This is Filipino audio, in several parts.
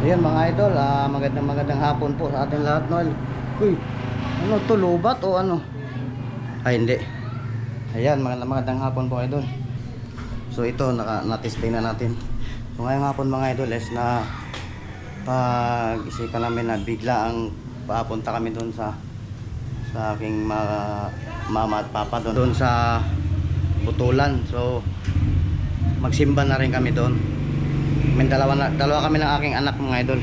Ayan mga idol, magandang hapon po sa ating lahat, Noel. Uy, ano to, lubat o ano? Ay hindi. Ayan, magandang hapon po idol. So ito, natesting na natin. So ngayong hapon mga idol is na pag-isipan namin na bigla ang papunta kami doon sa aking mama at papa doon sa Butulan. So magsimba na rin kami doon. May dalawa kami ng aking anak mga idol.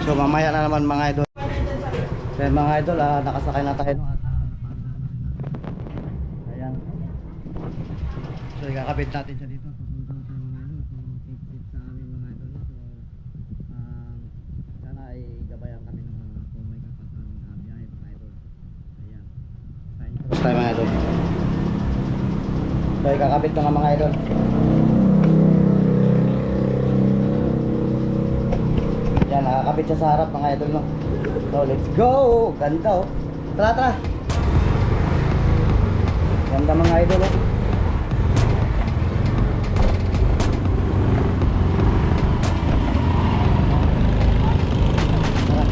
So mamaya na naman mga idol. So mga idol, nakasakay na tayo. Ayan. So ikakabit natin siya dito. Pupunta na tayo mga idol. So tip sa amin mga idol. So sana ay gabayan kami ng mga kumay kapag biyahe mga idol. Ayan. Sign tayo mga idol. So ikakabit na nga mga idol. Yan, nakakabit siya sa harap mga idol, no? So, let's go! Ganda, oh. Tara, tara! Ganda mga idol, oh. Tara.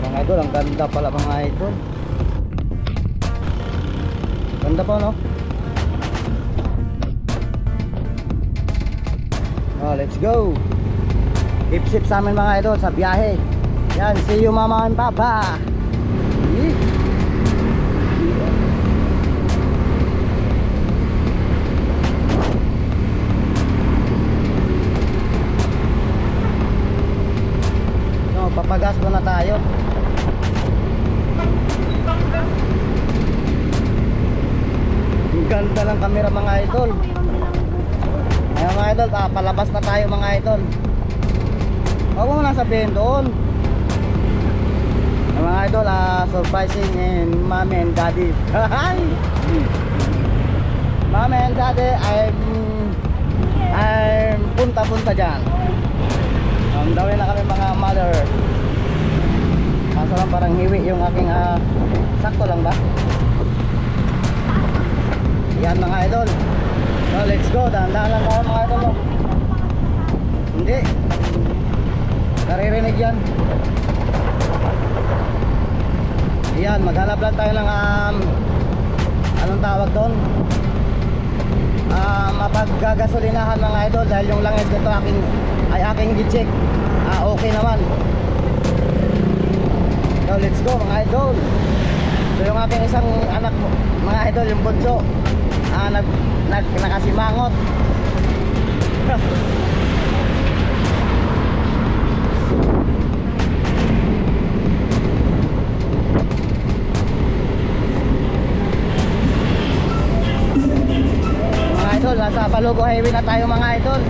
Mga idol, ang ganda pala mga idol. Ganda pa, no? Oh, let's go! Sip sa amin mga idol sa biyahe. Yan, see you mama and papa. No, papagas muna tayo. Ang ganda ng camera mga idol. Ayan mga idol, palabas na tayo mga idol. Huwag mo lang sabihin doon. Mga idol, surprising and mommy and daddy. Mommy and daddy, I'm punta-punta dyan. Dawin na kami mga mother. Kaso lang parang hiwi yung aking sakto lang ba? Yan mga idol. So let's go, dahan-dahan lang tayo mga idol. Hindi naririnig yan. Yan, maghanap lang tayo ng anong tawag doon, mapaggagasolinahan mga idol. Dahil yung langis nito aking gi-check, okay naman. So let's go mga idol. So yung aking isang anak mga idol, yung bunso, nakasimangot. Nasa Balugo Highway na tayo mga idol.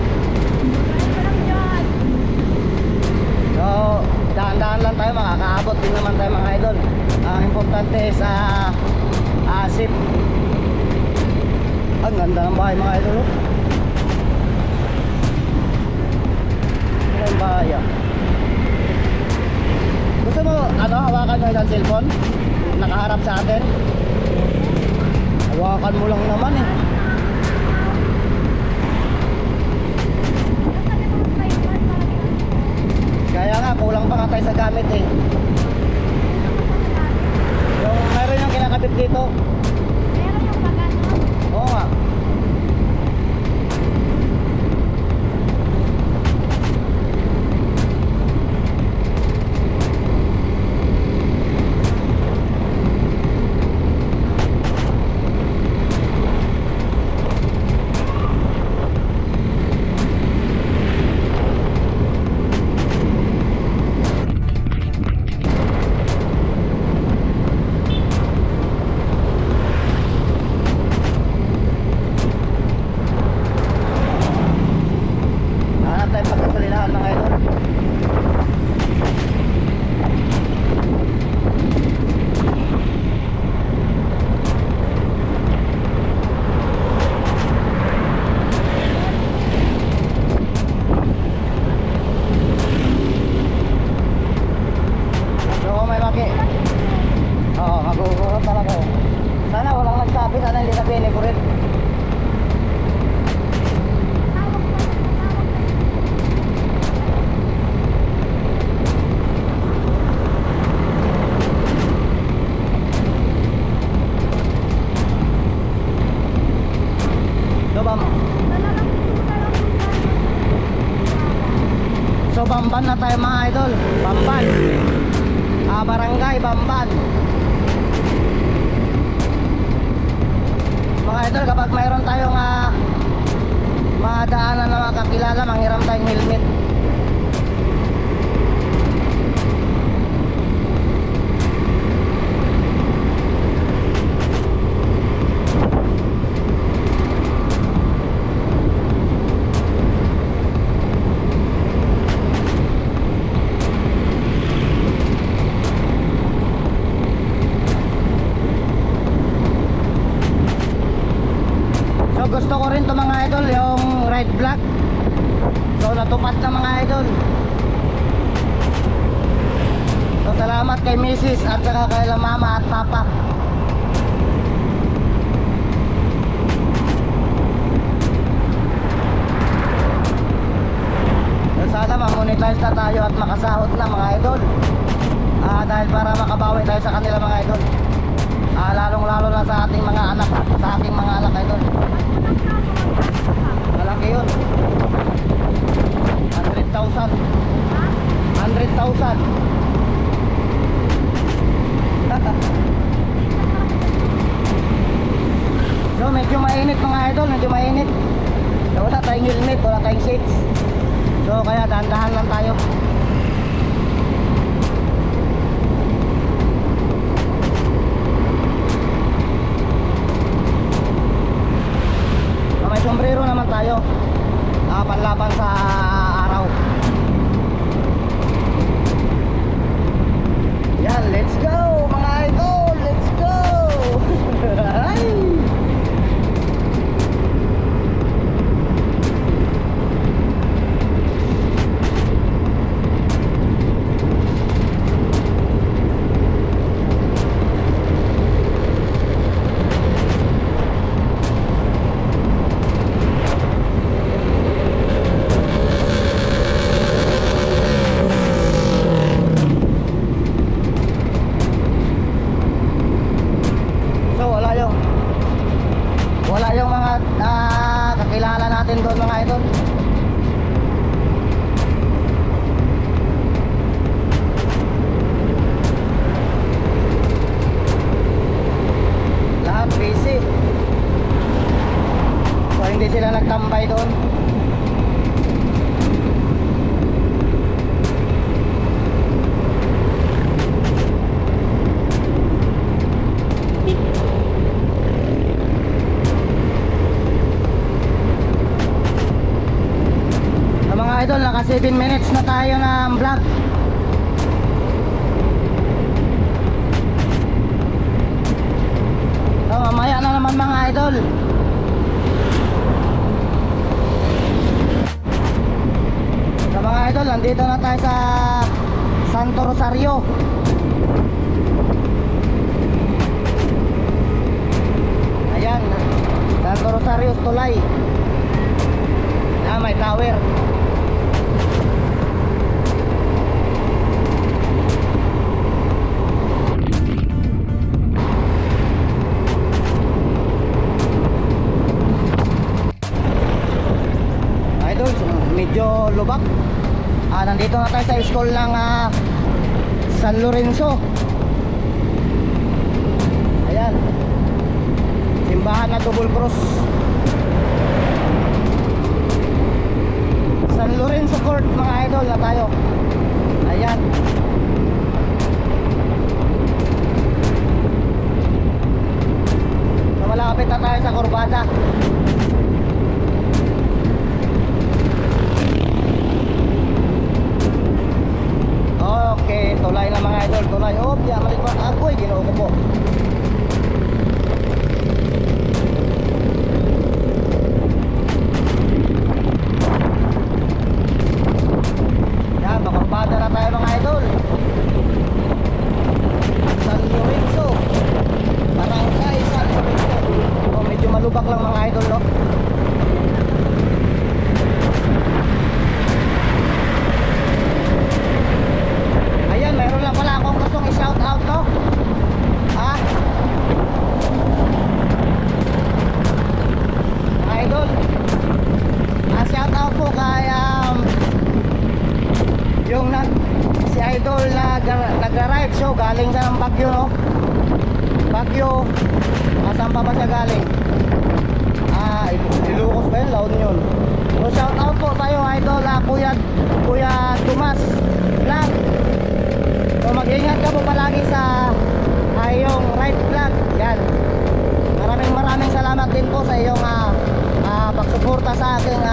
So dahan-dahan lang tayo, makakaabot din naman tayo mga idol. Ang importante is safe. Ang ganda ng bahay mga idol. Ito yung bahay. Gusto mo hawakan mo yung cellphone nakaharap sa atin? Hawakan mo lang naman eh. Kaya nga, kulang pa nga tayo sa gamit eh. Yung mayroon yung kinakabit dito. Meron yung pagano? Oo nga. Bamban na tayo mga idol. Bamban. Barangay Bamban. Mga idol, kapag mayroon tayong mga daanan na makakilala, manghiram tayong helmet. Gusto ko rin to mga idol, yung red black. So natupad na mga idol. So salamat kay Mrs. at saka kay Mama at Papa. So sana ma-monetize na tayo at makasahod na mga idol. Dahil para makabawi tayo sa kanila mga idol. Lalong lalo na sa ating mga anak, sa aking mga anak idol. Malaki yun. 100,000. 100,000. So medyo mainit mga idol, medyo mainit. So, wala tayong helmet, wala tayong seats. So kaya dahan-dahan lang tayo. May sombrero naman tayo, panlaban sa araw. Yan, let's go mga idol, let's go. Wala yung mga kakilala natin doon mga idol. Lahat busy. So hindi sila nagtambay doon. Idol, naka 7 minutes na tayo ng vlog. So mamaya na naman mga idol. So mga idol, nandito na tayo sa Santo Rosario. Ayan, Santo Rosario Tulay. May tower. Medyo lubak. Nandito na tayo sa school ng San Lorenzo. Ayan, simbahan na Double Cross, San Lorenzo Court mga idol na tayo. Ayan. So malapit na tayo sa Corbada. Okay, tulay na mga idol, tulay. Oh, biya malipat ako, ginoo ko po. Yan, makurbada na tayo mga idol. San Lorenzo, Barangay San Lorenzo. Oh, medyo malubak lang mga idol, no? Meron lang pala akong gustong i-shout out to. Mga idol, shout out po kay Yung si Idol nagra-ride show, galing siya ng Baguio, no? Baguio, saan pa ba siya galing? Ilocos ba yun? La Union. So shout out po sa'yo Idol, Kuya Tomas Vlog. So mag-ingat ka po palagi sa iyong ride vlog. Yan. Maraming salamat din po sa iyong pagsuporta sa aking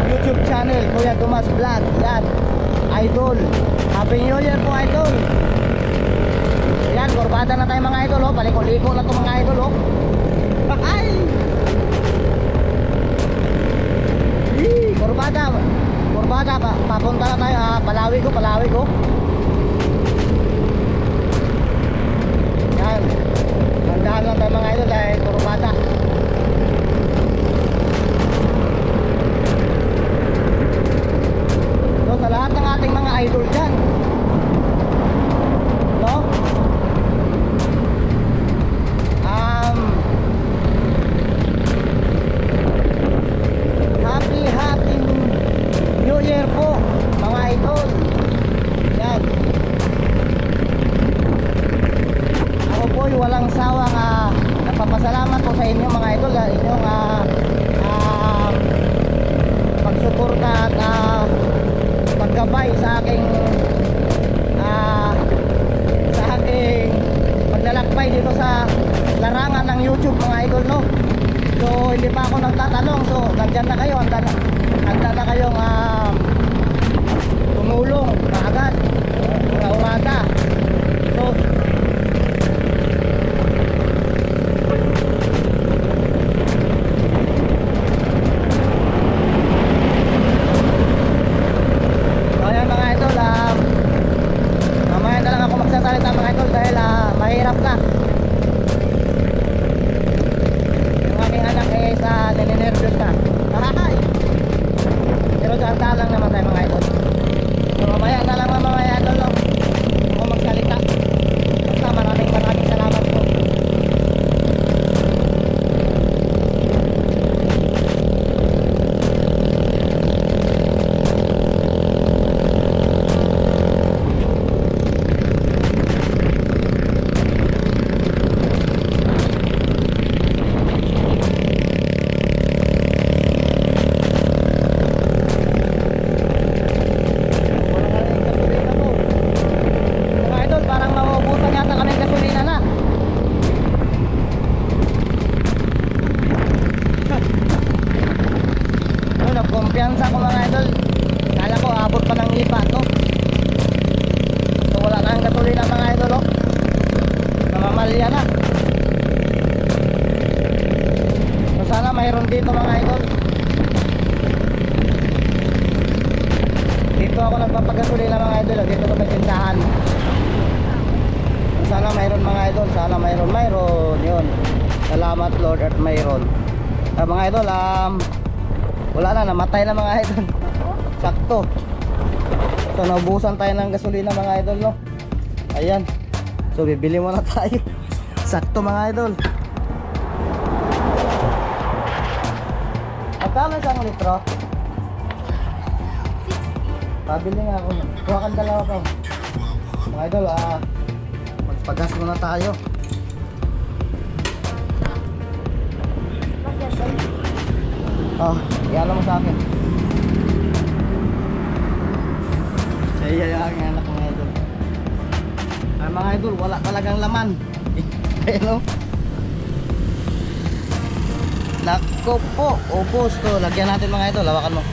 YouTube channel, Kuya Tomas Vlog. Yan. Idol. Happy New Year po Idol. Yan, kurbada na tayo mga idol, oh. Paliko-liko na to mga idol, oh. Ay! Kurbada. Papunta na tayo, Palawi ko. Yan. Handaan lang tayo mga idol dahil kurbada. So sa lahat ng ating mga idol dyan, no? Happy New Year po mga idol. Yan. Ako po ay walang sawang nagpapasalamat po sa inyo mga idol, inyong pagsuporta at paggabay sa aking paglalakbay dito sa larangan ng YouTube mga idol, no? So hindi pa ako nagtatanong, so nandyan na kayo, handa na kayong tumulong kaagad, urada. So ayan mga idol, mamaya na lang ako magsasalita mga idol dahil mahirap na. Yung aking anak nininervyos na. Pero handa lang naman tayo mga idol. So mamaya na lang mga idol, no? Ako magsalita. Basta maraming salamat po. Kumpiyansa ko mga idol. Kala ko abot pa ng lipa to. So wala na ang gasolina mga idol, oh. Namamalya na. So sana mayroon dito mga idol. Dito ako nagpapagasolina mga idol, oh. Dito ko may tindahan. So sana mayroon mga idol. Sana mayroon. Yun. Salamat Lord at mayroon. Mga idol, wala na, namatay na mga idol. Sakto. So naubusan tayo ng gasolina mga idol, no? Ayan. So bibili muna tayo. Sakto mga idol. Magkano isang litro? 60. Pabili nga ako. Kuha kang dalawa ko. Mga idol, magpagas muna tayo. Yan mo sa akin. Saya yung aking anak mga idol. Mga idol, wala talagang laman. Pero nako po, ubos to. Lagyan natin mga idol, hawakan mo.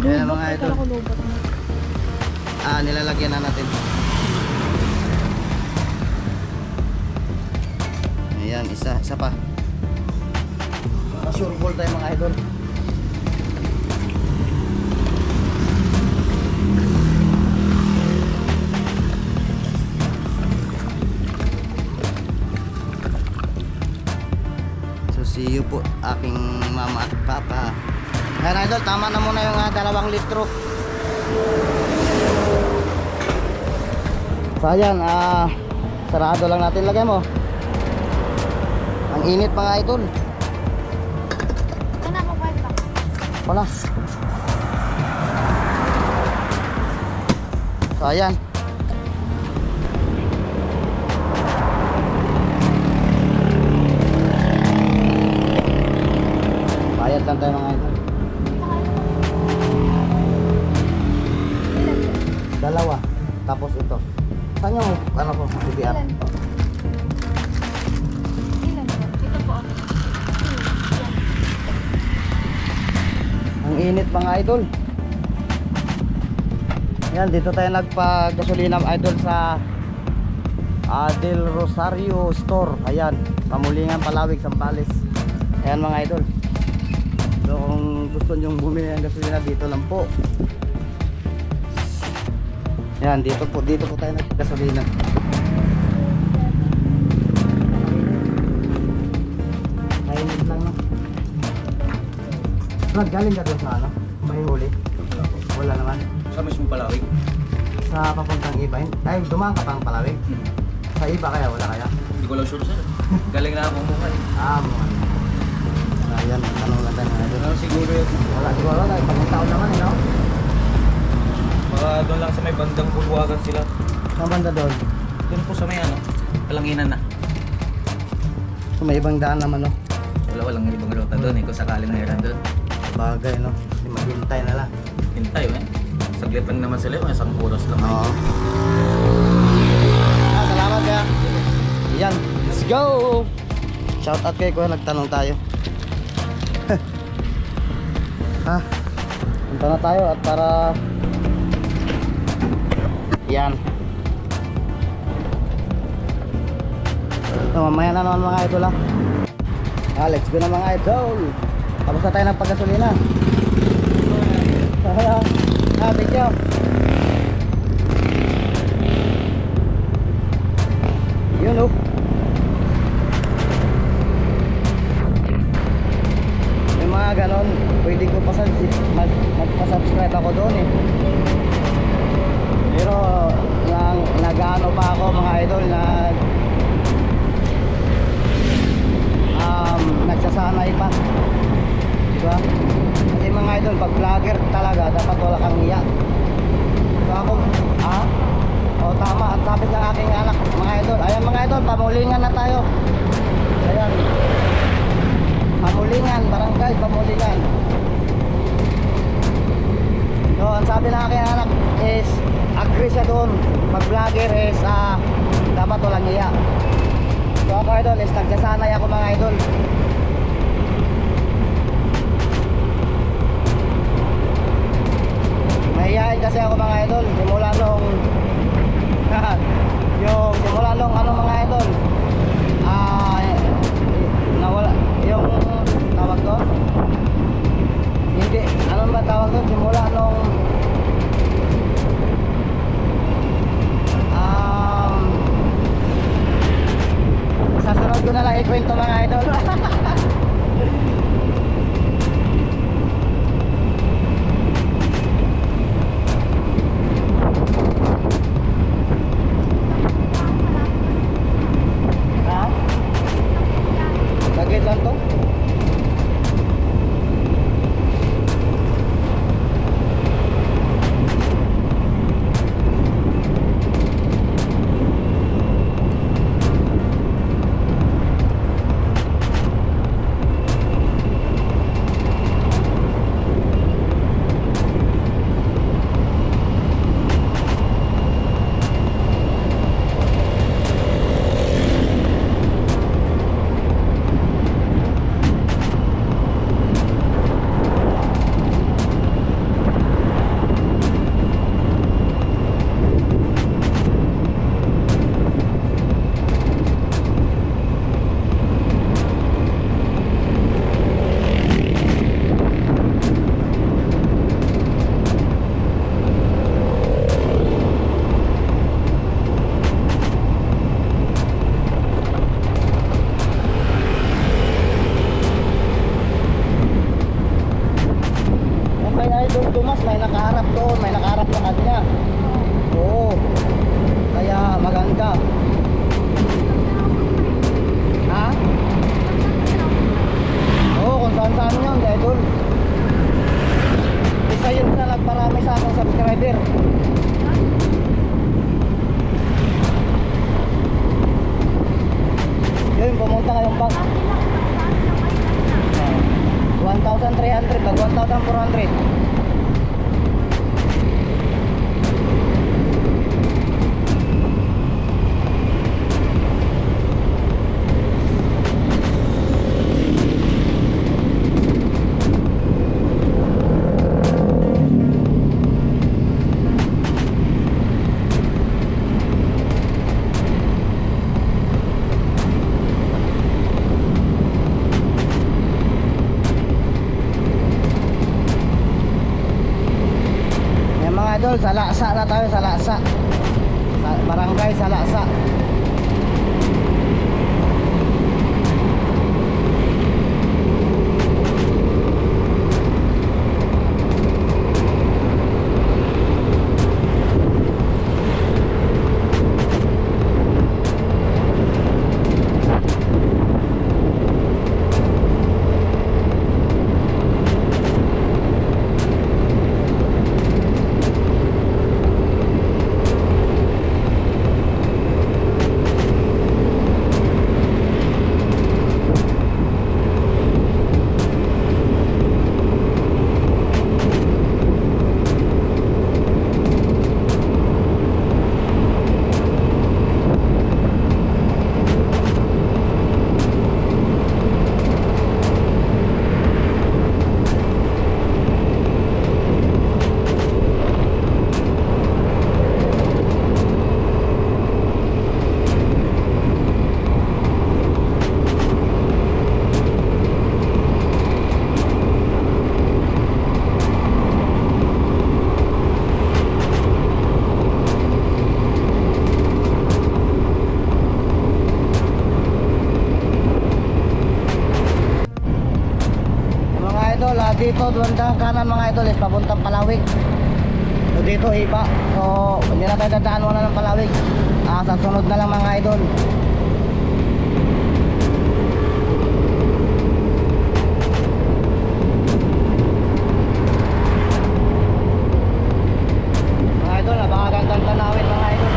Ayan mga idol. Nilalagyan na natin. Ayan, isa pa. Masurbol tayo mga idol. So see you po aking mama at papa. Ayan idol, tama na muna yung 2 litro. So ayan, Sarado lang natin lagay mo. Ang init mga idol. Ito na mo pwede lang. Wala. So ayan. Bayad lang tayo mga idol. Dalawa. Tapos ito. Saan yung ano ko? CBR. Ilan po? Ilan po? Ito po. Ang init mga idol. Yan, dito tayo nagpa-gasolina idol sa Del Rosario Store. Ayan, Pamulingan, Palawig, Sambales. Ayan mga idol. So kung gusto nyo bumili ng gasolina, dito lang po. Yan, dito po tayo naggasolina. Kainit lang no. Brad, galing ka doon sa ano? May huli? Wala naman. Sa mismong Palawig. Sa papuntang Iba. Ay, dumaan ka pang Palawig. Sa Iba kaya, wala kaya? Hindi ko lang sure sir. Galing na ako mukha eh. Mga ayan, tanong lang tayo mga idol. Ano siguro yun? Wala siguro, dahil pagong taon naman no? Baka doon lang sa may bandang Bulwagan sila. Saan banda doon? Doon po sa may ano, Palanginan na. So may ibang daan naman no? Walang ibang ruta doon eh, kung sakaling mayroon doon. Bagay no? Kasi maghintay na lang. Hintay eh. Saglit lang naman sila, may isang oras lang. Oo. Salamat kaya. Yan, let's go! Shout out kay Kuya, nagtanong tayo. Punta na tayo at para yan. So, mamaya na naman mga idol let's go na mga idol. Tapos na tayo ng paggasolina. Thank you. Yun oh. May mga ganon, pwede ko pa magpa-subscribe ako doon eh. Pero nag-ano pa ako mga idol, nagsasanay pa. Diba? Kasi mga idol, pag vlogger talaga, dapat wala kang hiya. So ako, o tama, at sabi ng aking anak, mga idol, ayan mga idol, Pamulingan na tayo. Ayan. Pamulingan, barangay Pamulingan. So, ang sabi ng aking anak is, agree siya doon. Pag vlogger is, dapat walang hiya. So ako idol, is nagsasanay ako mga idol. Mahihayin kasi ako mga idol, simula nung simula nung ano mga idol, nawala yung tawag doon, hindi, ano ba tawag doon, simula nung sa sunod ko na lang ikwento mga idol. Saglit lang to. Tumas, may nakaharap doon, may nakaharap sa kanya. Oo. Kaya maganda. Ha? Oo, kung saan saan yun, idol. Isa yun sa nagparami sa ating subscriber. Yun, pumunta ngayong bank. 1,300 pag 1,400. Yan mga idol, sa Lasa na tayo, sa Lasa. Sa barangay sa Lasa. Mga idol, dito bandang kanan mga idol is papuntang Palawig. So dito iba. So hindi na tayo dadaan wala ng Palawig. Sa sunod na lang mga idol. Mga idol, napakagandang tanawin mga idol.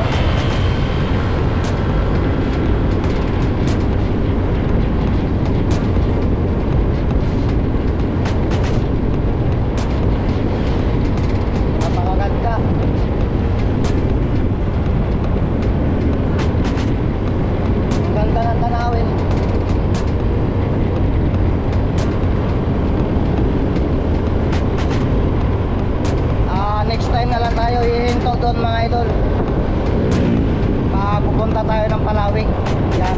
Napakaganda. Ang ganda ng tanawin. Next time na lang tayo hihinto doon mga idol. Pupunta tayo ng Palawig. Yan.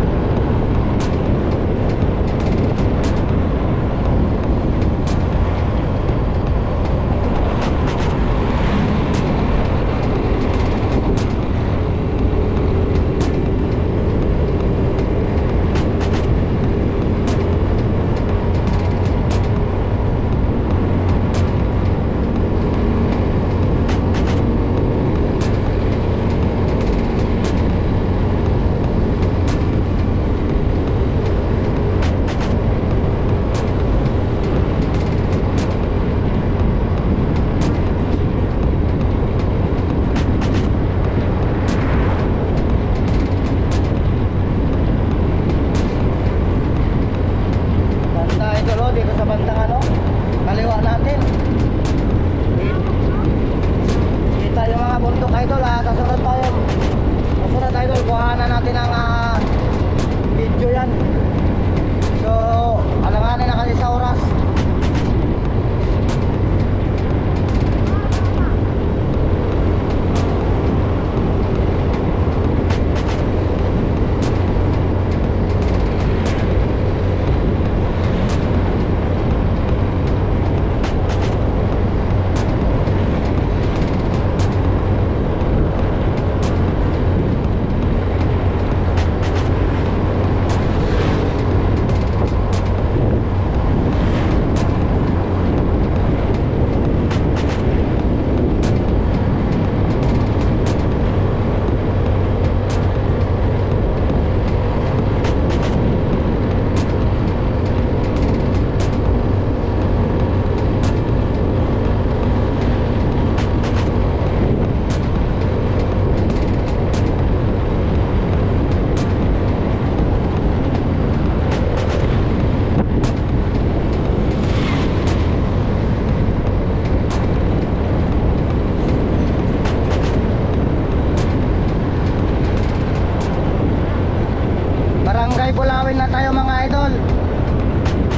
Bulawin na tayo mga idol.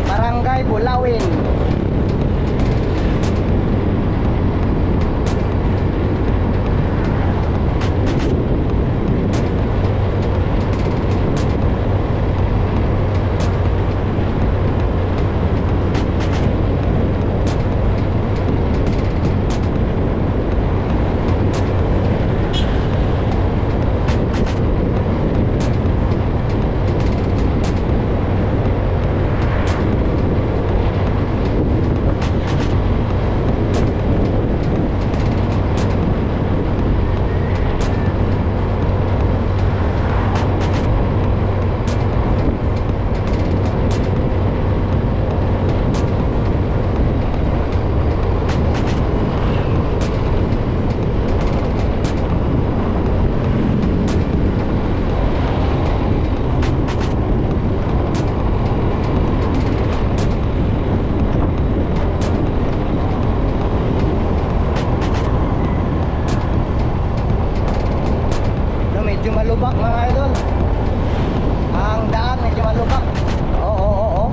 Barangay Bulawin. Medyo malubak mga idol. Ang daan medyo malubak. Oo.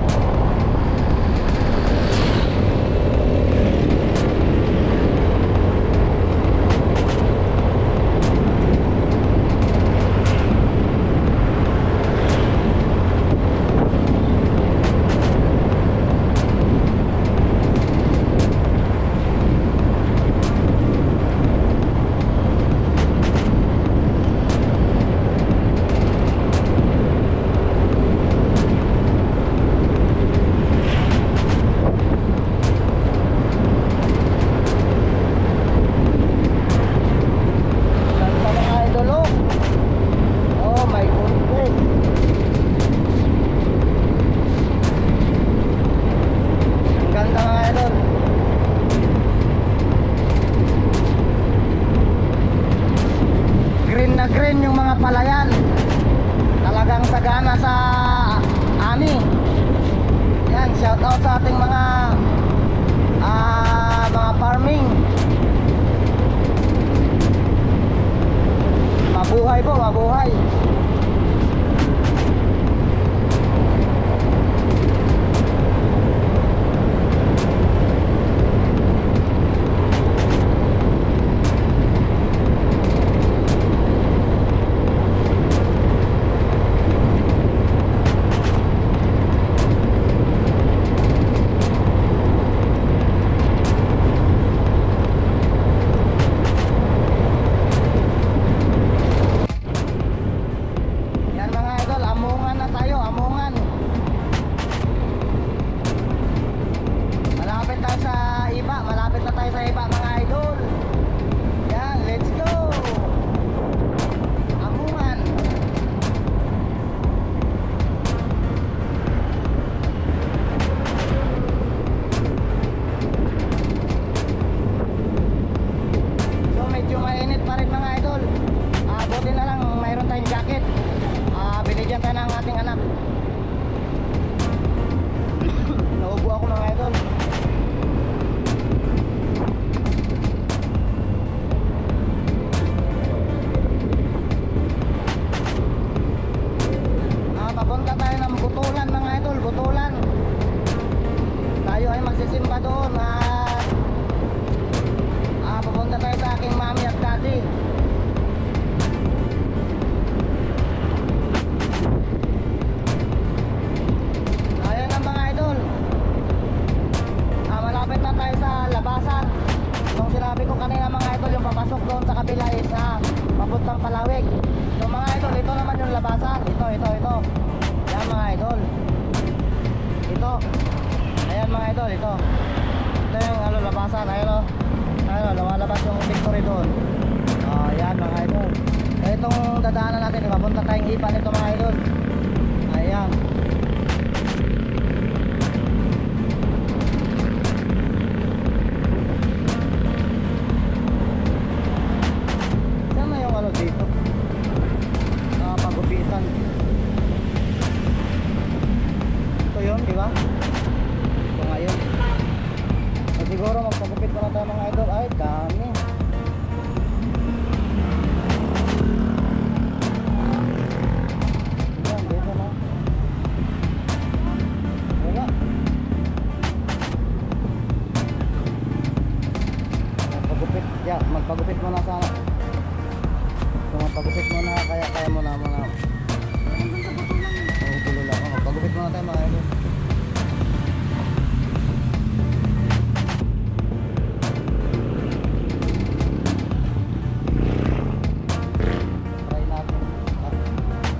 Ganda mga idol, oh. Oh my goodness. Ang ganda mga idol. Green na green yung mga palayan. Talagang sagana sa ani. Yan, shout out sa ating mga farming. Mabuhay po, mabuhay. Yan mga idol, amungan na tayo, amungan. Malapit tayo sa iba, malapit na tayo sa iba mga idol. Yan, let's go. Amungan. So medyo mainit pa rin mga idol. Buti na lang mayroon tayong jacket. Binigyan tayo ng ating anak. Naubo ako mga idol. Papunta tayo ng Butulan mga idol, Butulan. Tayo ay magsisimba doon at papunta tayo sa aking mami at daddy. Ayan ang mga idol. Malapit na tayo sa labasan. Nung sinabi ko kanina mga idol, yung papasok doon sa kabila is papuntang Palawig. So mga idol, ito naman yung labasan. Ito. Yan mga idol. Ito. Ayan mga idol, ito. Ito yung labasan. Ayun lumalabas yung victory doon. Ayan mga idol. Itong dadaanan natin, papunta tayong Ipan ito mga idol. Ayan. Sama yung dito. Pagupitan. Ito yun, di ba? Ito nga yun. Siguro magpagupit pa na tayo mga idol. Ay, dami. Yan, dito na. Pagupit mo na, kaya mo na. Oo, tulo lang. Pagupit mo na tayo mga idol. Try natin.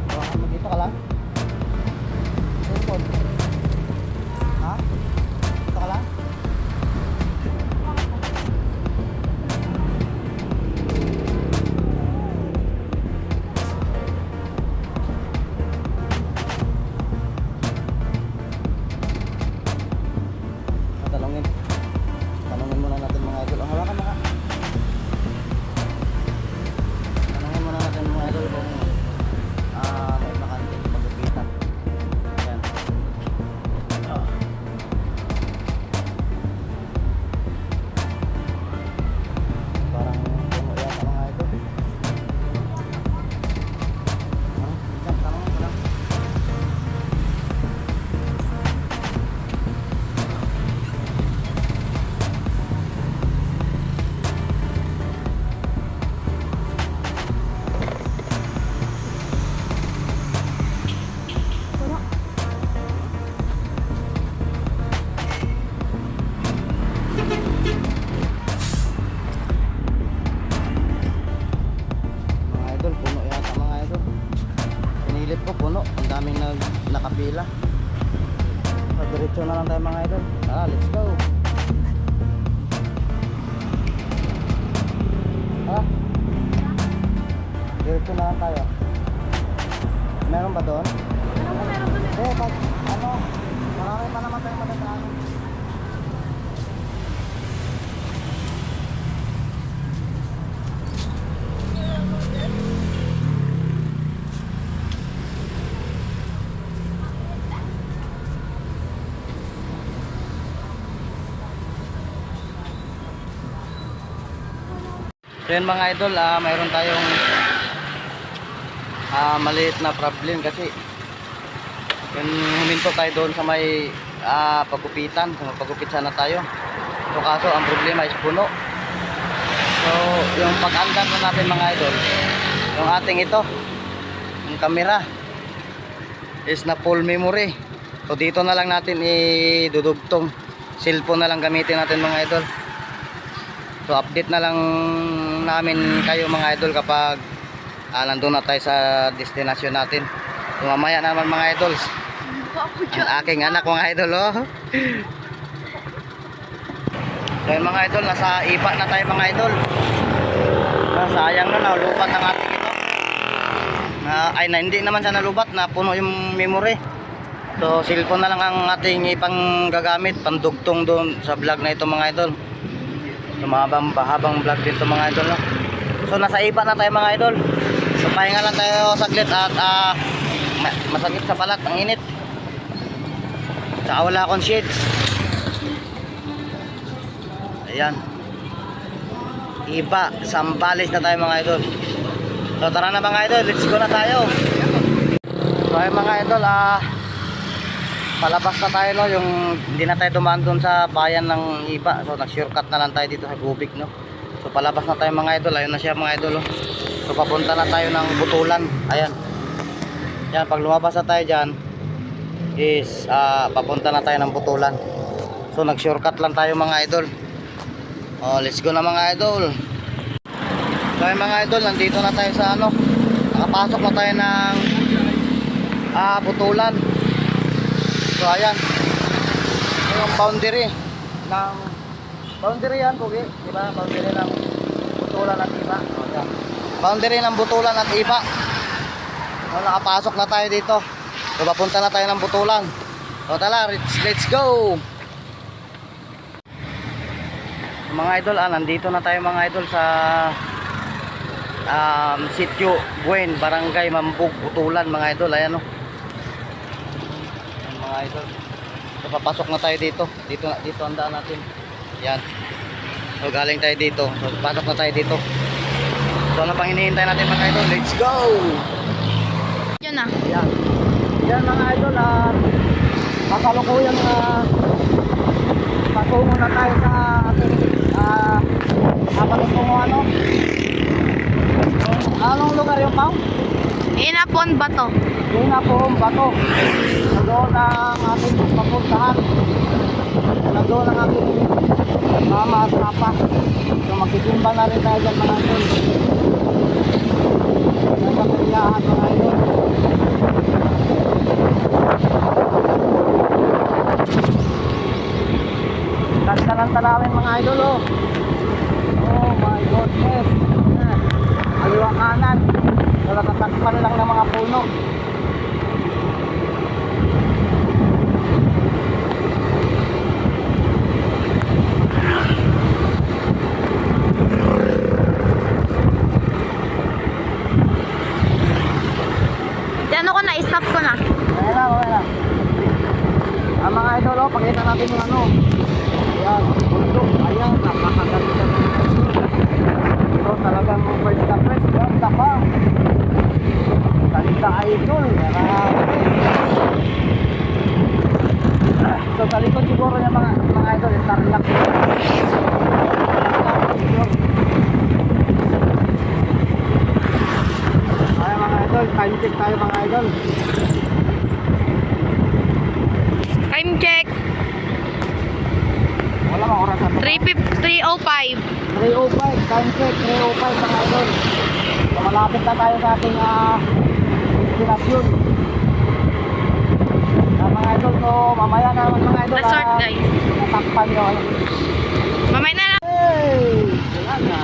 Baka dito ka lang? Cellphone. Ha? Dito ka lang? Tanungin muna natin mga idol. Ang hawakan mga. Tanungin muna natin mga idol kung may bakante pagkupitan. Yan. Parang puno yata mga idol. Yan, tanungin mo lang. Puno. Mga idol, puno yata mga idol. Pinilit ko puno, ang daming nakapila. Diretso na lang tayo mga idol. Tara, let's go. Ha? Diretso na lang tayo. Meron ba doon? Ano mo meron doon eh? Pag marami pa naman tayong madadaan. So yun mga idol, mayroon tayong maliit na problem kasi yung huminto tayo doon sa may pagupitan, sa pagupit sana tayo. So kaso ang problema is puno. So yung pag-andar na natin mga idol, yung ating ito, yung camera is na full memory. So dito na lang natin idudugtong, cellphone na lang gamitin natin mga idol. So update na lang namin kayo mga idol kapag nandun na tayo sa destination natin. So mamaya naman mga idols, Ako dyan. ang aking anak mga idol oh. So yun, mga idol, nasa ipa na tayo mga idol. Sayang na nalubat ang ating ito. Hindi naman siya nalubat, na puno yung memory. So cellphone na lang ang ating ipang gagamit, pandugtong doon sa vlog na ito mga idol. So mahabang vlog din ito mga idol no? So nasa ipa na tayo mga idol. So pahinga lang tayo saglit at masakit sa balat, ang init. Tsaka wala akong shades. Ayan. Iba, Sambales na tayo mga idol. So tara na mga idol, let's go na tayo. So ayun mga idol, palabas na tayo no, yung hindi na tayo dumaan doon sa bayan ng Iba. So nag-shortcut na lang tayo dito sa Gubic no. So palabas na tayo mga idol, ayun na siya mga idol oh. So papunta na tayo ng Butulan. Ayan. Yan, pag lumabas na tayo diyan is papunta na tayo ng Butulan. So nag-shortcut lang tayo mga idol. Oh, let's go na mga idol. So ayun mga idol, nandito na tayo sa ano. Nakapasok na tayo ng Butulan. So ayan. Yung boundary ng yan, Pugi, di ba? Boundary ng Butulan at Iba. O, yan. Boundary ng Butulan at Iba. So, nakapasok na tayo dito. So papunta na tayo ng Butulan. So tala, let's go. Mga idol, nandito na tayo mga idol sa Sitio Buen, Barangay Mambug, Butulan mga idol. Ayan o. Ayan, mga idol. So papasok na tayo dito. Dito ang daan natin. Yan. So galing tayo dito. So pasok na tayo dito. So ano pang hinihintay natin mga idol? Let's go! Yan na. Yan. Yan mga idol, kasalukuyan patungo na tayo sa ating patungo ano. Yung Anong lugar yung Pao? Inapon ba to? Yun na po, bato. Doon ang ating papuntahan. Doon ang ating mama at papa. So magsisimba na rin tayo dyan mga idol. Ang kapilyahan mga idol. Ganda ng tanawin mga idol oh. Oh my goodness. Aliwa kanan. Wala tatakpan lang ng mga puno. Ano ko na, stop ko na. Okay lang, okay lang. Ang mga idol, oh, pakita natin yung ano. Ayan, bundok. Ayan, napakaganda. Ito talagang first na press. Ganda pa. Ganda idol. So sa likod siguro niya mga idol, yung Tarlac. Ay mga idol, time check tayo mga idol. Time check. Wala mga oras na 3:05. 3:05, time check, 3:05 mga idol. So, malapit na tayo sa ating destinasyon. Mga idol, so mamaya naman mga idol. Resort, guys. Natakpan nyo. Mamay na lang. Hey! Wala na.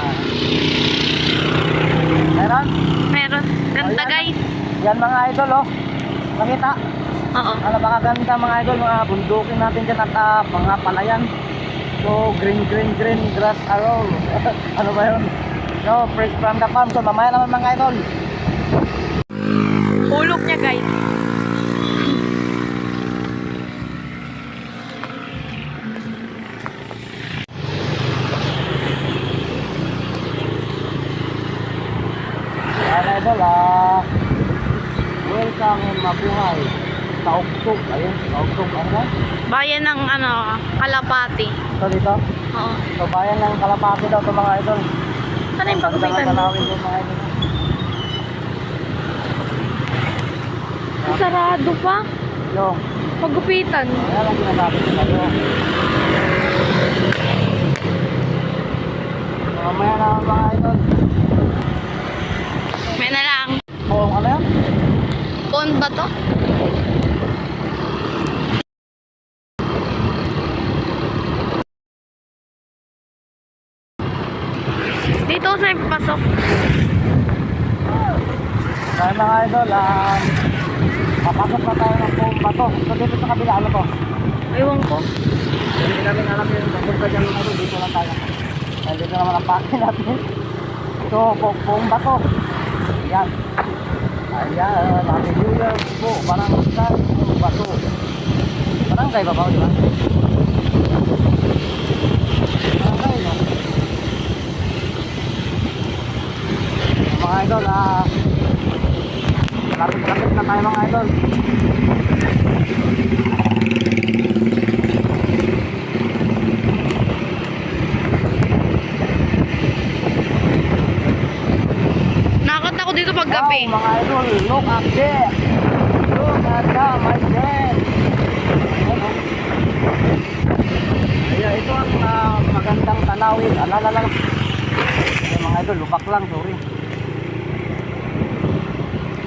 Meron? Meron. Ganda, Ayan. guys. Yan mga idol, oh. Nakita? Oo. Ano baka ganda mga idol, mga bundukin natin dyan at mga palayan. So green grass araw. Ano ba yun? So fresh from the farm. So mamaya naman mga idol. Hulog niya, guys. Yan idol, welcome and mabuhay. Kauktog, ayun, kauktog, ano ba? Bayan ng Kalapati. Ito dito? Oo. So bayan ng Kalapati daw ito mga idol. Saan yung Ganda ng pagupitan? tanawin doon mga idol. Sarado pa. Yung, Pagupitan. ayan ang sinasabi ko sa'yo. So, mamaya naman mga idol. May na lang. Oh, ano yan? Pond ba to? Dito sa pasok. Kaya mga idol, papasok na tayo ng buong bato. So dito sa kabila, ano to? Ewan ko. Hindi namin alam yung papunta dyan mga idol, dito lang tayo. Dahil dito naman ang pake natin. So, buong bato. Ayan. Ayan, Happy New Year po. Barangay buong bato. Barangay ba ba, di ba? Barangay, no? Mga idol, lapit-lapit na tayo mga idol. Nakakot ako dito pag gabi. Wow, mga idol, look at there. Look at that, my friend. Ayan, ito ang magandang tanawin. Alala lang. Ayan, mga idol, lubak lang, sorry.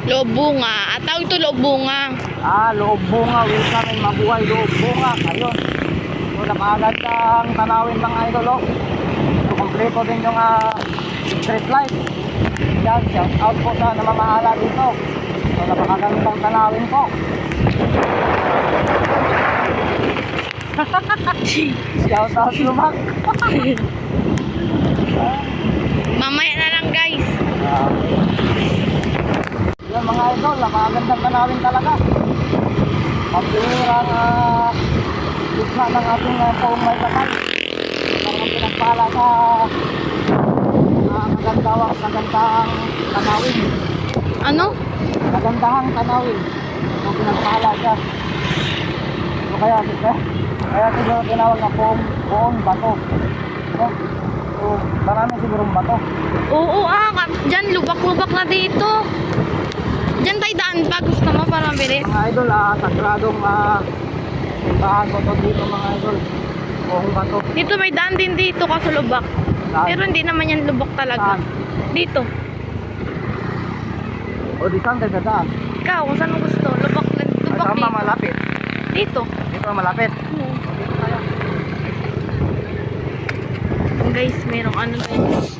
Loob bunga. At tawag ito loob bunga. Loob bunga, welcome and mabuhay, loob bunga. Ayun. So, napakagandang tanawin mga idol, oh. So, kompleto din yung street light. Yan, shout out po sa namamahala dito. So, napakagandang tanawin po. Shout out lumak. Mamaya na lang, guys. Yan mga idol, napakagandang tanawin talaga. Pagpirang gitna ng ating poong may kapal. Parang pinagpala sa kagandang tanawin. Ano? Kagandahang tanawin. So pinagpala siya. So kaya siguro tinawag na poong bato. No? So So, marami siguro bato. Oo dyan lubak-lubak na dito. Dyan tayo daan pa, gusto mo para mabilis? Mga idol, sagradong simbahan ko to dito mga idol. Buong bato. Dito may daan din dito kaso lubak. Saan? Pero hindi naman yan lubak talaga. Saan? Dito. O di saan tayo saan? Ikaw, kung saan mo gusto. Lubak Ay, lubak tama, dito. malapit. Dito. Dito malapit. Oo. Dito tayo. Guys, merong ano guys.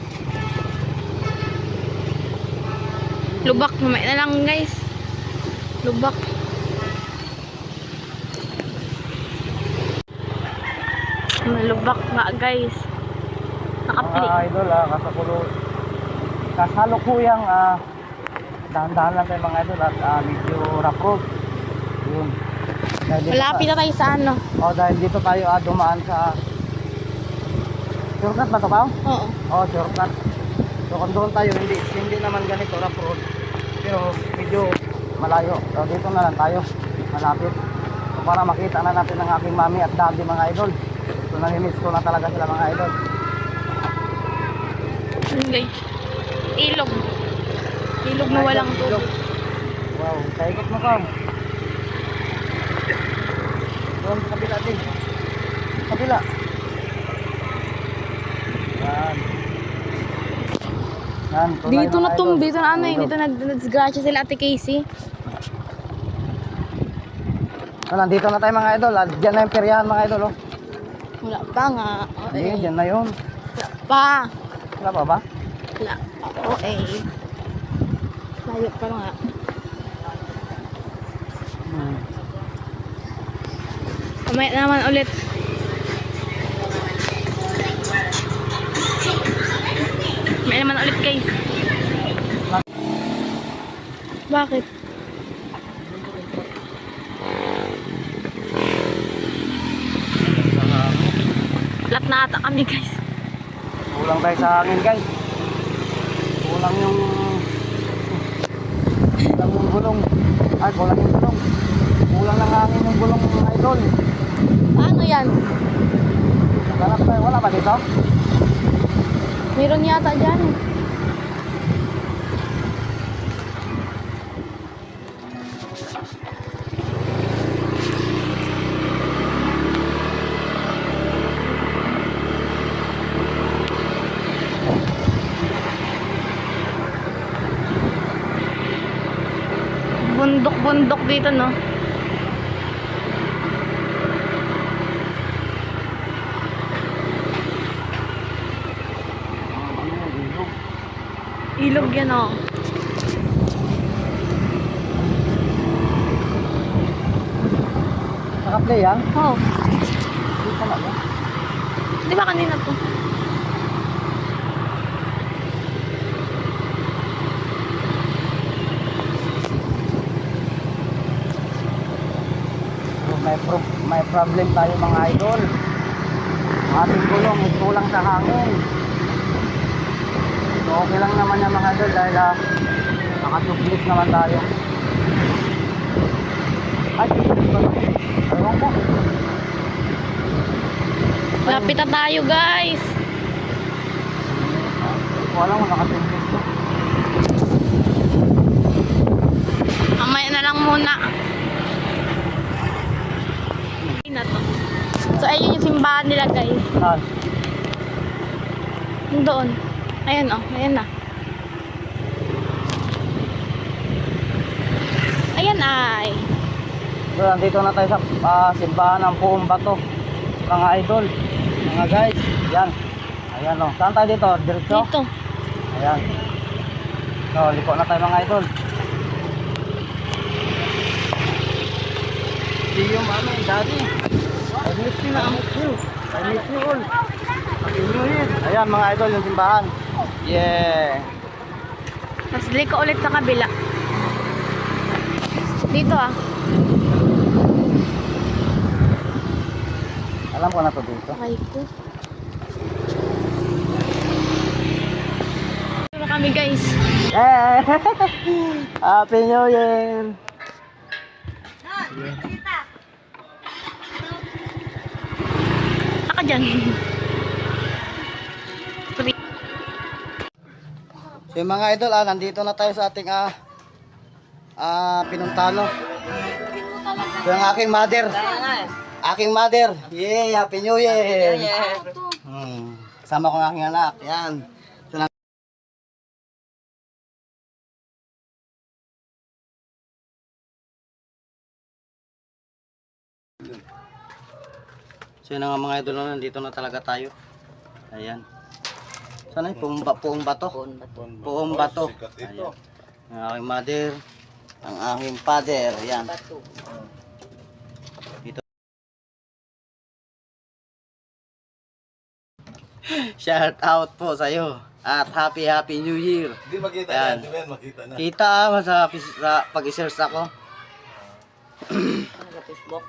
Lubak, mamaya na lang guys. Lubak. Lubak nga guys. Nakapli. Mga idol, kasalukuyang dahan-dahan lang tayo mga idol at medyo rough road. Yun. Dahil dito Malapit na tayo sa ano. dahil dito tayo dumaan sa shortcut ba ito pa? Oo. Shortcut. So kung doon tayo, hindi naman ganito rough road. Pero medyo malayo. So dito na lang tayo. Malapit. So para makita na natin ang aking mami at daddy mga idol. So nangimiss ko na talaga sila mga idol. Yun guys. Ilog. Ilog na walang tubig. Wow, kaikot mo kam. Doon sa kabila din. Kabila. Yan. Yan. tunay Dito mga na idol. dito na ano eh. Ilog. Dito nag-disgrasya sila Ate Casey. So, nandito na tayo mga idol. Diyan na yung peryahan mga idol. Oh. Wala pa nga. Hindi, diyan na yun. Wala pa. Wala pa ba? Wala pa. Layo pa nga. Mamaya naman ulit. Mamaya naman ulit guys. Bakit? Flat na ata kami guys. Kulang tayo sa hangin guys. Kulang yung gulong. Ay, kulang yung gulong. Kulang ng hangin yung gulong mga idol. Ano yan? Ganap tayo. Wala ba dito? Meron yata dyan. Bundok-bundok dito, no? Ilog yan, oh. Naka-play yan? Oh, Dito na ba? di ba kanina to? So, may problem tayo mga idol. Ating gulong ay kulang sa hangin. So okay lang naman yan mga idol dahil nakatublis naman tayo. Ay, ewan ko. Lapit na tayo, guys. Wala mo nakatublis ko. Mamaya na lang muna. Na to. So, ayun yung simbahan nila, guys. Saan? Doon. Ayan, oh. Ayan na. Ayan ay. So nandito na tayo sa simbahan ng Puong Bato. Mga idol. Mga guys. Yan. Ayan o. Saan tayo dito? Diretso? Dito. Ayan. So liko na tayo mga idol. See you mami, daddy. I miss you, I miss you. I miss you all. Happy New Year. Ayan mga idol yung simbahan. Yeah. Tapos liko ulit sa kabila. Dito, ah. Alam ko na to dito. Okay ko. Dito kami, guys. Yeah. Happy New Year. Saka dyan. So yung mga idol, nandito na tayo sa ating pinuntano. So yung aking mother. Aking mother. Yay, Happy New Year. Kasama ko ng aking anak. Yan. So, so yun nga mga idol, nandito na talaga tayo. Ayan. Sana yung puong bato. Puong bato. Ayan. Ang aking mother, ang aking father. Ayan. Dito. Shout out po sa iyo at happy New Year. Hindi makita Ayan. na, di ba? Makita na. Kita sa pag-search ako. Sa Facebook.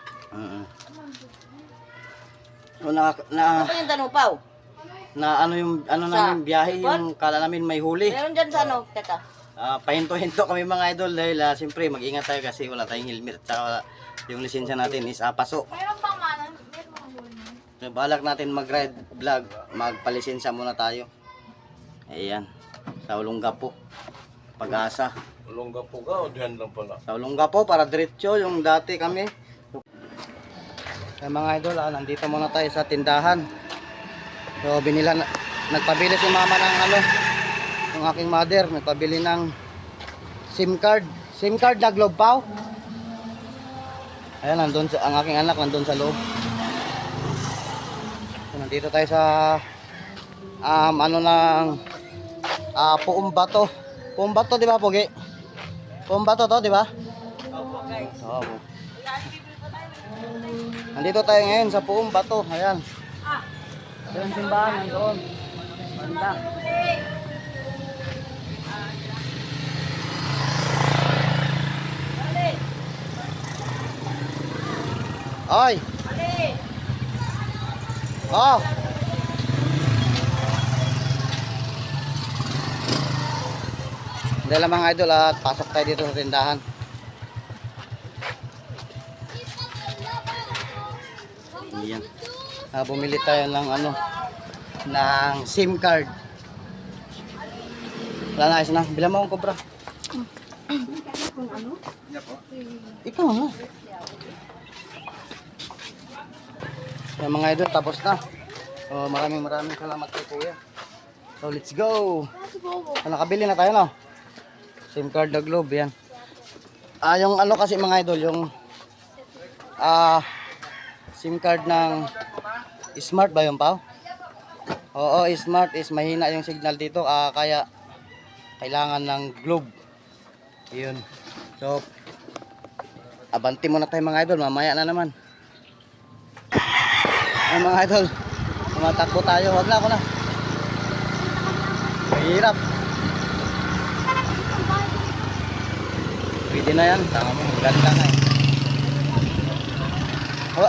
So Ano yung tanupaw? ano Sa namin biyahe, airport? yung kala namin may huli. Meron dyan sa ano? Teka. Pahinto-hinto kami mga idol dahil siyempre mag-ingat tayo kasi wala tayong helmet at saka yung lisensya natin is paso. Mayroon pang manan. Mayroon pang huli. So, balak natin mag-ride vlog, magpalisensya muna tayo. Ayan, sa Olongapo, Pag-asa. Longga po ka o diyan lang pala? Sa Olongapo para diretso yung dati kami. Kaya mga idol, nandito muna tayo sa tindahan. So nagpabili si mama ng yung aking mother, nagpabili ng SIM card. SIM card na Globe Pau. Ayan, ang aking anak nandun sa loob. So, nandito tayo sa Puong Bato. Puong Bato, di ba, Pogi? Puong Bato to, di ba? Oo. Nandito tayo ngayon sa Puong Bato. Ayan. Yung simbahan nandoon. Banda. Oy. Oh. Dahil mga idol at pasok tayo dito sa tindahan. Ayan. Bumili tayo ng ng SIM card. Wala na, ayos na. Bilang mo akong kubra. Ikaw na. Yan mga idol, tapos na. So, maraming salamat kay kuya. So let's go. So, nakabili na tayo, no? SIM card na Globe, yan. Yung kasi mga idol, yung SIM card ng Smart ba yung Pao? Oo, Smart is mahina yung signal dito, kaya kailangan ng Globe. Yun. So, abanti muna tayo mga idol, mamaya na naman. Ay mga idol, tumatakbo tayo, wag na ako na. Mahirap. Pwede na yan, tama mo, ganda na eh.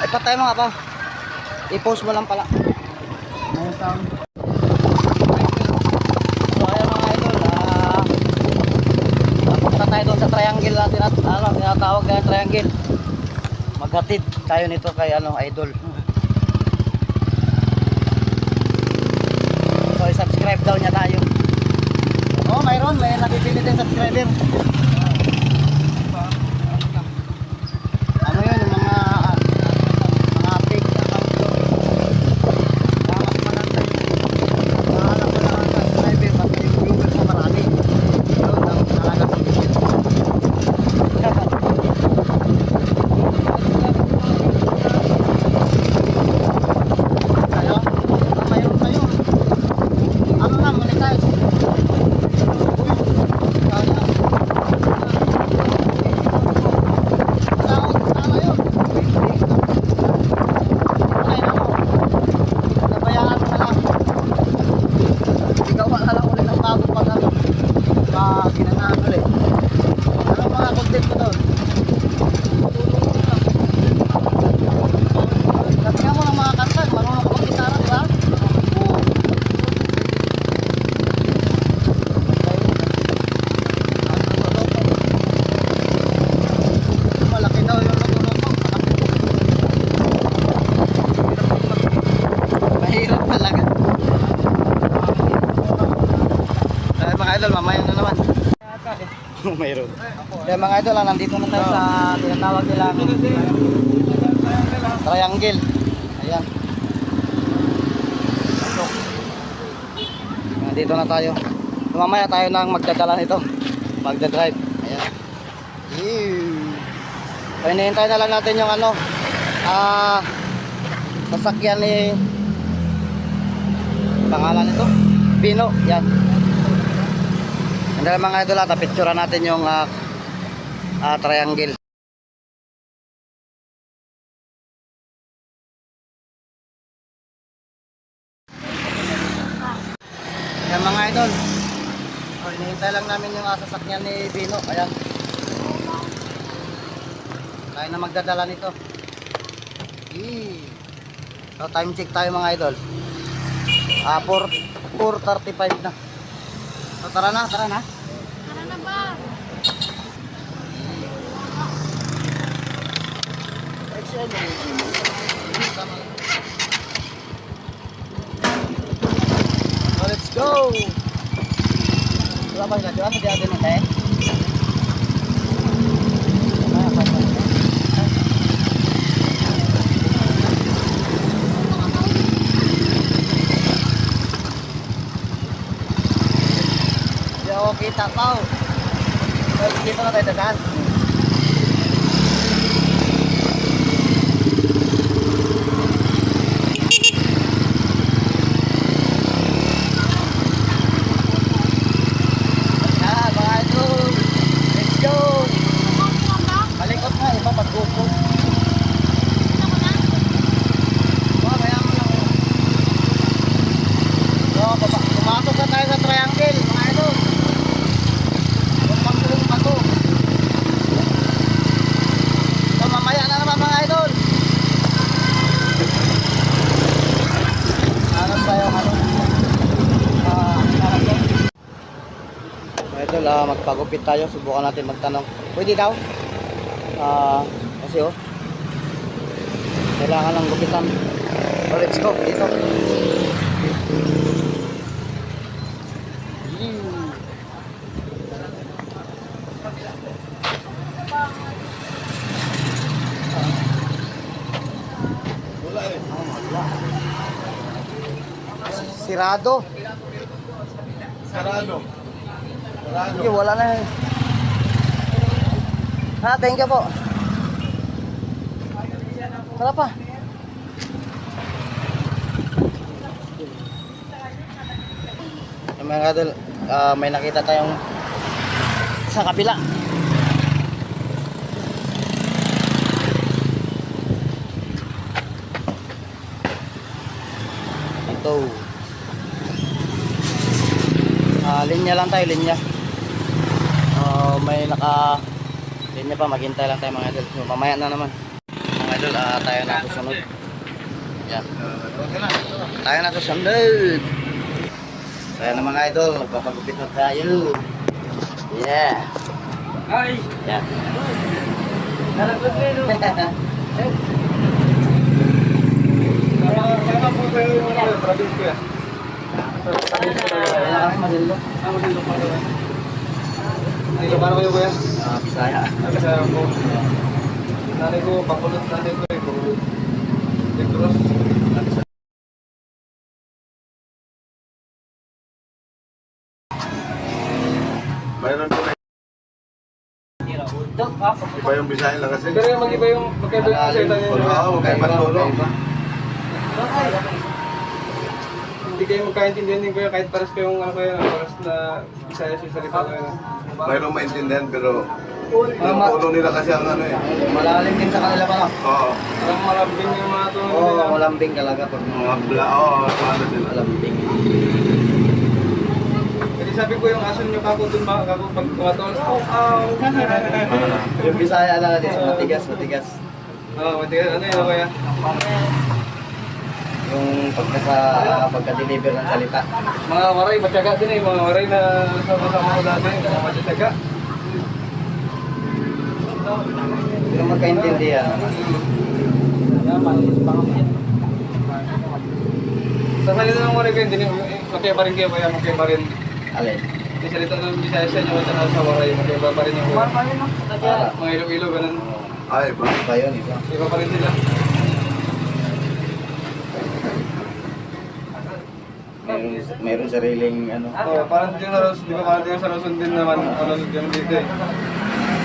Ipatay mo nga pa. I-post mo lang pala. Ayun sound. So ayan mga idol, pupunta tayo doon sa triangle natin at tinatawag na triangle. Maghatid tayo nito kay idol. So i-subscribe daw niya tayo. Oh, mayroon, may napipili din subscriber. Ano yun, yung mga fake account ko. Mas maganda yung mahalap ko lang ang subscriber, basta yung viewers mo marami. Yun, ang nahanap ko dito. Tayo? Mayroon tayo. Ano lang, monetize. Uy, kaya. Anong mayroon? Kaya mga idol, nandito na tayo sa tinatawag nilang triangle. Ayan. Pasok. Nandito na tayo. Mamaya tayo nang magdadala nito. Magdadrive. Ayan. So, hinihintay na lang natin yung ano, sasakyan ni pangalan nito Pino. Yan. Andala mga idol, picturean natin yung triangle. Yan mga idol. So, hinihintay lang namin yung sasakyan ni Pino. Ayan. Tayo na magdadala nito. So time check tayo mga idol. 4:35 na. So tara na. Tara na ba? So let's go. Wala ba sila? Di atin na tayo? Kita tau. Dito na tayo dadaan. Mga idol. Let's go. Malikot nga, iba pag-gupo. Pumasok na tayo sa triangle, mga idol. So mamaya na naman mga idol. Hanap tayo idol, magpagupit tayo. Subukan natin magtanong. Pwede daw? Kasi kailangan ng gupitan. So let's go dito. Sirado. Sarado. Sige, wala na. Thank you po. Tara pa. Mga idol, may nakita tayong sa kabila. Ito. Linya lang tayo, linya. May linya pa, maghintay lang tayo mga idol. So, mamaya na naman. Mga idol, tayo na susunod. Yan. Tayo na susunod. Tayo na mga idol, magpapagupit na tayo. Yeah. Ay! Yan. Kaya po kayo yung province ko yan. Kaya kami Masinloc. Masinloc pa rin. Dito para kayo kuya? Bisaya. Kasi ako, nanay ko, pakulot nanay ko eh. Negros. Mayroon po na. Iba yung Bisaya lang kasi. Pero yung mag-iba yung magkaiba yung salita niya. Oo, kay Pantulong. Hindi kayo magkaintindihan din kuya kahit paras kayong ano kuya, paras na Bisaya sa salita kuya. Mayroong maintindihan pero yung ulo nila kasi ang ano eh. Malalim din sa kanila pa, no? Oo. Parang malambing yung mga tunog Oo, nila. malambing talaga pag Mga bla, oo, ano sila. malambing. Kasi sabi ko yung aso nyo kako dun ba, kako pag tumatawag, aw. Yung Bisaya na natin, matigas. Oo, matigas, ano yun kuya? Yung pagka-deliver ng salita. Mga waray, matyaga din eh, mga waray na sama-sama ko dati, matyaga. Hindi na magkaintindihan. Sa salita ng waray kayo, hindi makaya pa rin kayo kaya makaya pa rin. Alin? May salita ng Bisaya sa inyo at saka sa Waray. Magkaiba pa rin yung Para. mga Ilog-Ilog, ganun. Ay, ba? Iba yun, iba. Iba pa rin sila. Meron sariling ano. Parang din sa Ros, di ba parang din sa Rosun din naman, ano din dito eh.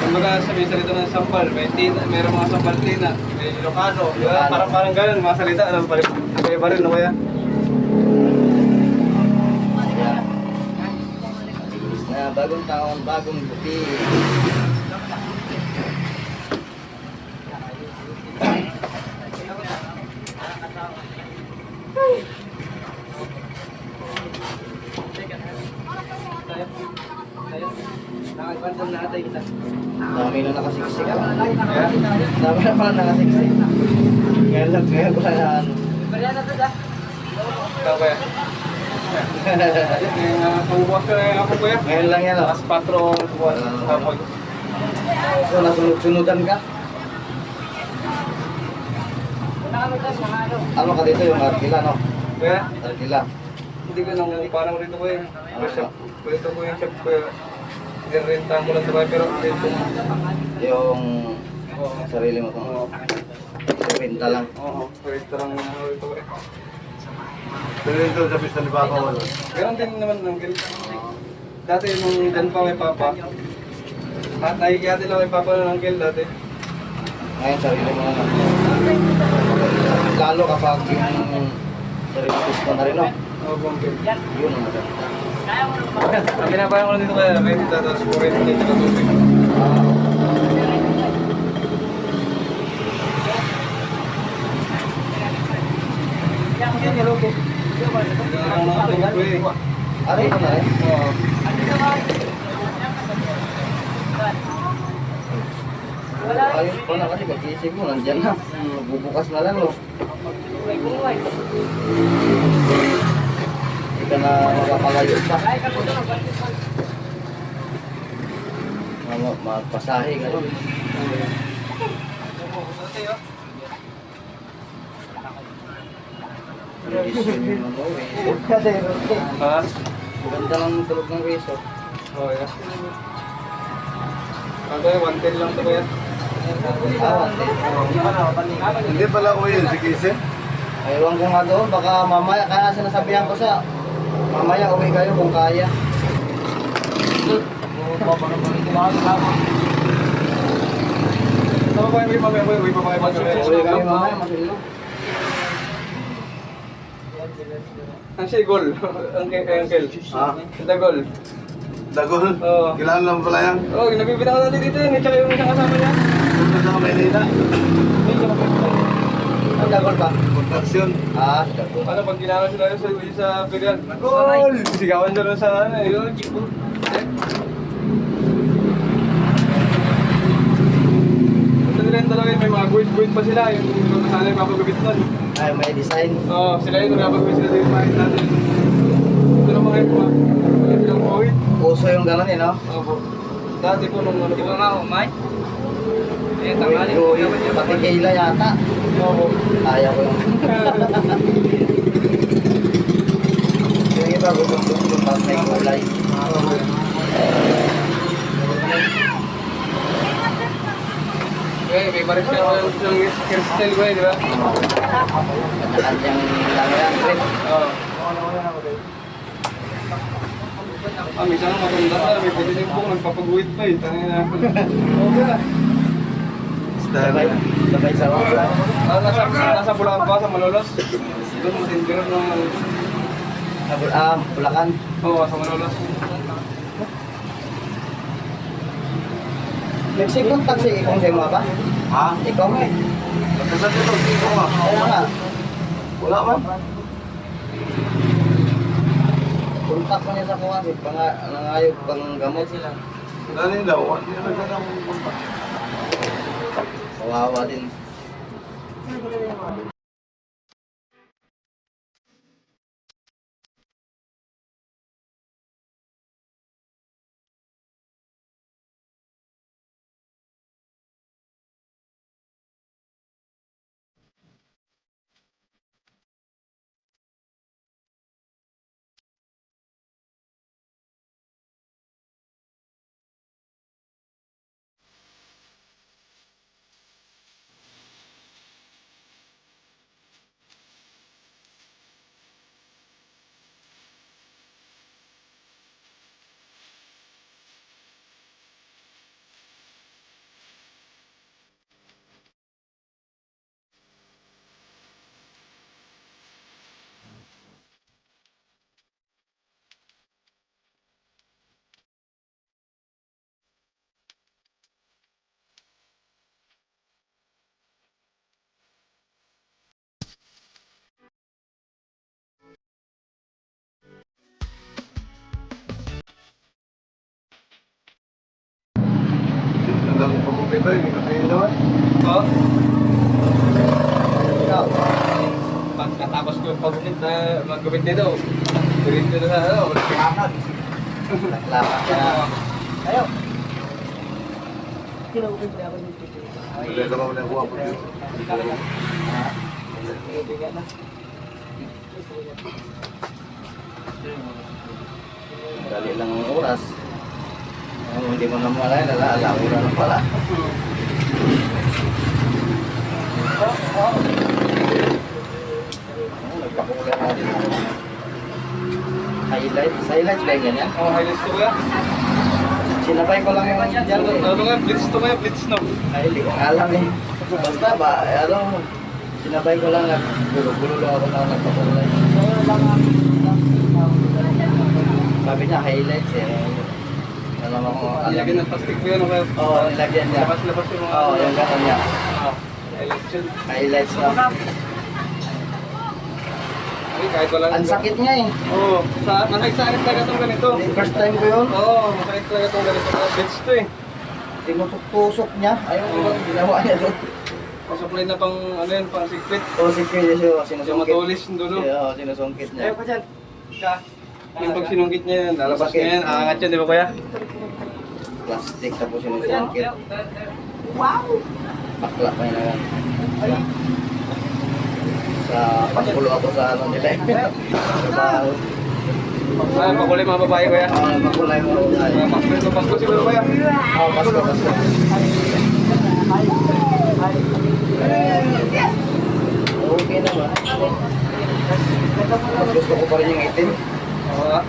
Kumbaga sa may salita ng sampal, may tina, mayroong mga sampal tina, may Ilocano, di ba? Parang ganun, mga salita, ano pa rin, iba rin, no kaya? Na bagong taon, bagong buti. Dami na nakasiksik ako. Dami na pala nakasiksik. Ngayon ko na ano. Ikaw kaya? Pangbukas ka na ako kuya. Ngayon lang yan, oh. As patron, buwan, tapos. So, nasunod-sunudan ka? Ano ka dito yung Arkila, no? Kaya, Arkila. hindi ko nang parang rito ko yun. Rito ko yung shop ko. Nirentahan ko lang sa bahay, pero dito. Yung Oo. sarili mo to. Oo. Renta lang. Oo, rito lang rito ko eh. Pero ito sa pista ni Baka wala. Ganon din naman ng gil. Dati nung dyan pa kay Papa, at nakikiyati lang kay Papa ng gil dati. Ngayon, sarili mo na. Lalo kapag yung sarili gusto na rin, no? Oo, buong gil. Yun ang maganda. Ang pinapayan ko lang dito kaya, renta, tapos kurin dito sa tubig. Ang mga tubig ko eh. Ano yun na rin? Oo. Ayos pa na kasi pag-isip mo, nandyan na. Bubukas na lang, no? Hindi ka na makapalayo pa. Magpasahe, gano'n. Ha? Ganda ng tulog ng resort. Oo, yeah. Ano yun, 110 lang ito kuya. Hindi pala ko yun, si Kise. Ewan ko nga doon, baka mamaya, kaya sinasabihan ko siya, mamaya uwi kayo kung kaya. Ano ba yung mamaya mo? Uwi pa ba kayo Uwi kami mamaya, masilyo. Ang siya gol. Ang kel. Ha? Ito gol. Dagol? Oo. Kilala mo pala yan? Oo, nabibitaw natin dito yun. Tsaka yung isang kasama niya. Punta sa Maynila. Ang dagol ba? Construction. Ah, si dagol. Ano, pag ginala sila yun sa pilihan. Gol! Sigawan doon sa ano eh. Yun, chipo. Ito nila yung talaga yun. May mga guide pa sila. Yung sana yung papagabit nun. Ay, may design. Oo, sila yun. Napagabit sila dito kahit natin. Ito naman kayo mga. Ito yung guide. Uso yung gano'n eh, no? Opo. Dati po nung ano. Di ba nga, umay? Eh, Pati Kayla yata. Opo. Ayaw ko yung... Yung iba, gusto pag may kulay. Eh, may baris ka yung hairstyle ko eh, di ba? Kanya-kanyang lang yan, Greg. Oo. Ah, minsan ang matanda na, may pwede din po, nagpapaguhit pa eh. Tangin na. Okay na. Sabay, sabay sa mga. Nasa Bulacan pa, sa Malolos. Doon, matindiran ng ano. Bulacan. Oo, sa Malolos. Nagsikontak si Ikong sa mga ba? Ha? Ikong eh. Nagkasal dito, dito nga. Kaya nga. Wala man. Kontak mo niya sa kuwan. Nangayog pang gamot sila. Dali daw, hindi na nagkasal ng punta. Kawawa din. pagpupit ba? Hindi kasi naman. Oo. Ikaw. Pagkatapos ko pagupit na magupit dito. Diretso na sa ano, lakad. Laklaka ka na. Ayaw. Hindi ka naman nakuha po dito. Dali lang ang oras. Hindi mo na malay, alawi na lang pala. Nagpakulay natin. Highlights ba yung ganyan? Oh, highlights to kuya. Sinabay ko lang yung dyan. Ano nga, blitz to kuya, blitz no. Ay, hindi ko alam eh. Basta ba, ano, sinabay ko lang at gulo-gulo lang ako na nagpakulay. Sabi niya, highlights eh. Alam ako, alam. Nilagyan ng plastic ko yan, kuya. Oo, nilagyan niya. Labas-labas yung mga... Oo, yung gano'n niya. Highlights yun. Highlights lang. Ay, kahit wala. Ang sakit niya eh. Oo, masakit talaga itong ganito. First time ko yun. Oo, masakit talaga itong ganito. Blitz to eh. Tinutusok niya. Ayaw ko lang ginawa niya doon. Pasupply na pang, ano yan, pang secret. Oo, si Chris siya. Yung Sinusungkit. matulis yung dulo. Oo, sinusungkit niya. Ayaw pa dyan. Yung pag sinungkit niya yan, lalabas niya yan, aangat yan, di ba kuya? Plastic tapos sinusungkit. Wow! Bakla pa yun na yan. Sa pagpulo ako sa ano nila eh. Trabaho. Ah, pakulay mga babae kuya. Oo, magkulay mo. Pasko siguro kuya. Oo, pasko. Okay naman. Mas gusto ko pa rin yung itim. Oo nga.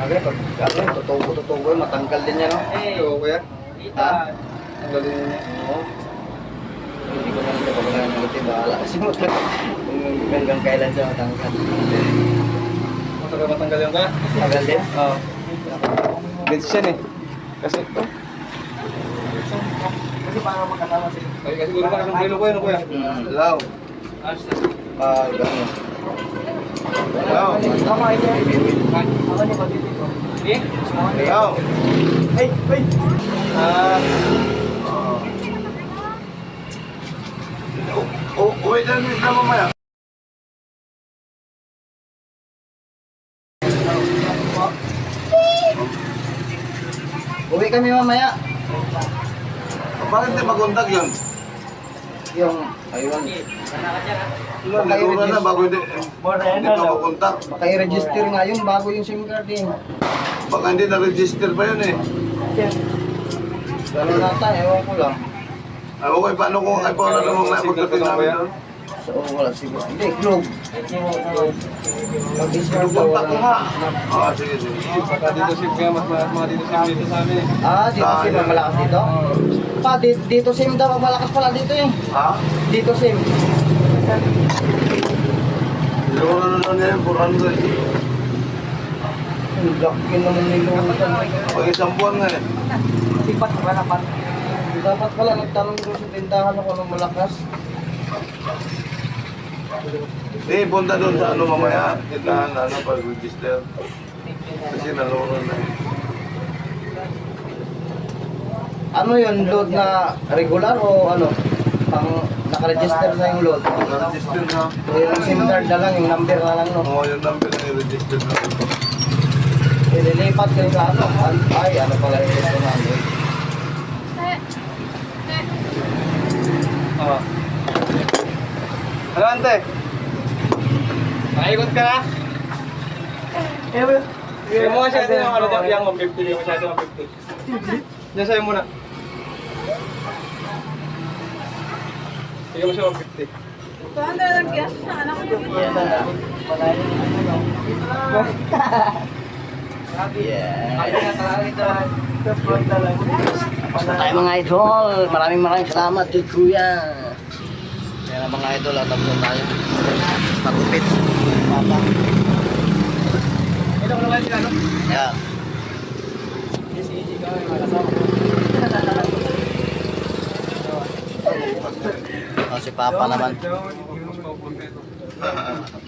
Okay, pag ano, tutubo, matanggal din yan, no? Oo kuya. Ha? Ang galing niya. Oo. Hindi ko naman kapag wala ng itim, bahala kasi mo. Kung hanggang kailan siya matanggal. Matagal matanggal yung kuya. Tagal din? Oo. Blitz yan eh. Kasi ito. Ay, kasi siguro ka ng pelo kuya, no kuya? Hello. Pag ano. Hello. Eh? Hello. Ah, Uwi dyan na mamaya. Uwi kami mamaya. Bakit di makontak yun? Yung, ayun. Nagura na bago hindi pa makontak. Baka i-register nga yun bago yung SIM card eh. Baka hindi na-register pa yun eh. Gano'n nata, ewan ko lang. Okay, paano kung ay paano na mamaya pagdating namin doon? So, wala siguro. Hindi, Globe. Mag-discount daw Kontak ko nga. wala. Sige, sige. baka dito sim kuya, mas mga dito sim dito sa amin eh. Ah, dito SIM ang malakas dito? Pa, dito SIM daw ang malakas pala dito eh. Ha? Dito SIM. Siguro na lang yan, 400. Ang laki naman nilungan. Pag isang buwan nga eh. Dapat pala nagtanong doon sa tindahan ako ng malakas. Eh, punta doon sa ano mamaya. Tindahan na ano, pag-register. Kasi naluro na eh. Ano yun, load na regular o ano? Pang nakaregister na yung load? Na-register na. O yung SIM card na lang, yung number na lang, no? Oo, yung number na i-register na. Ililipat kayo sa ano? Ay, ano pala yung ito na ano? Oo. Ano ante? Nakikot ka na? Bigyan mo siya din yung ano dyan, yung 150, bigyan mo siya din 150. Diyan sa'yo muna. Bigyan mo siya 150. Basta tayo mga idol. Maraming salamat kay Kuya. Kaya na mga idol, atap na tayo. Magupit. Papa. Ito ko naman sila, no? Yeah. Oh, si Papa naman.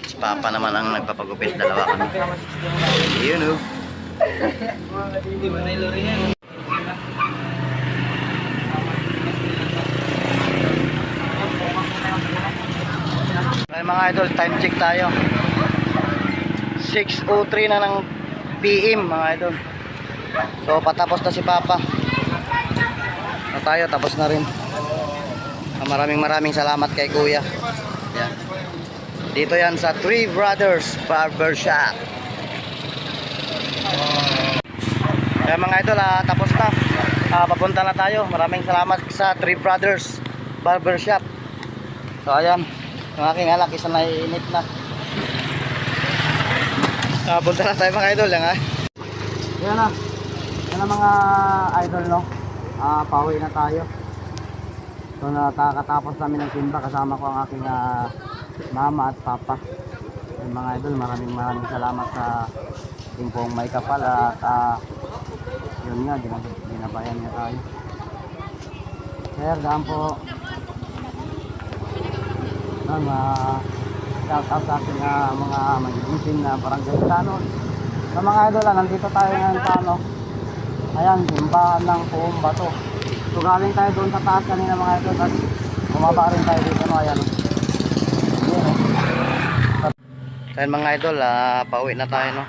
Si Papa naman ang nagpapagupit. Dalawa kami. Yun oh. Hindi ba nailo rin yan? Ay mga idol, time check tayo. 6:03 na ng PM mga idol. So patapos na si Papa. Na tayo, tapos na rin. Maraming salamat kay Kuya. Yan. Dito yan sa Three Brothers Barbershop. Kaya mga idol, tapos na. Papunta na tayo. Maraming salamat sa Three Brothers Barbershop. So ayan, yung aking anak isa na iinit na. Punta na tayo mga idol. Yan yan na. Yan na mga idol, no. Pauwi na tayo. So nakakatapos namin ng simba kasama ko ang aking mama at papa. Yung mga idol, maraming salamat sa ating pong may kapal at yun nga, ginabayan niya tayo. Sir, daan po. Shout out sa ating mga magigising na barangay Tano. Sa mga idol, nandito tayo ngayon sa ayan, simbahan ng Puong Bato. So galing tayo doon sa taas kanina mga idol at bumaba rin tayo dito, no. Ayan. Ayan mga idol, pauwi na tayo, no.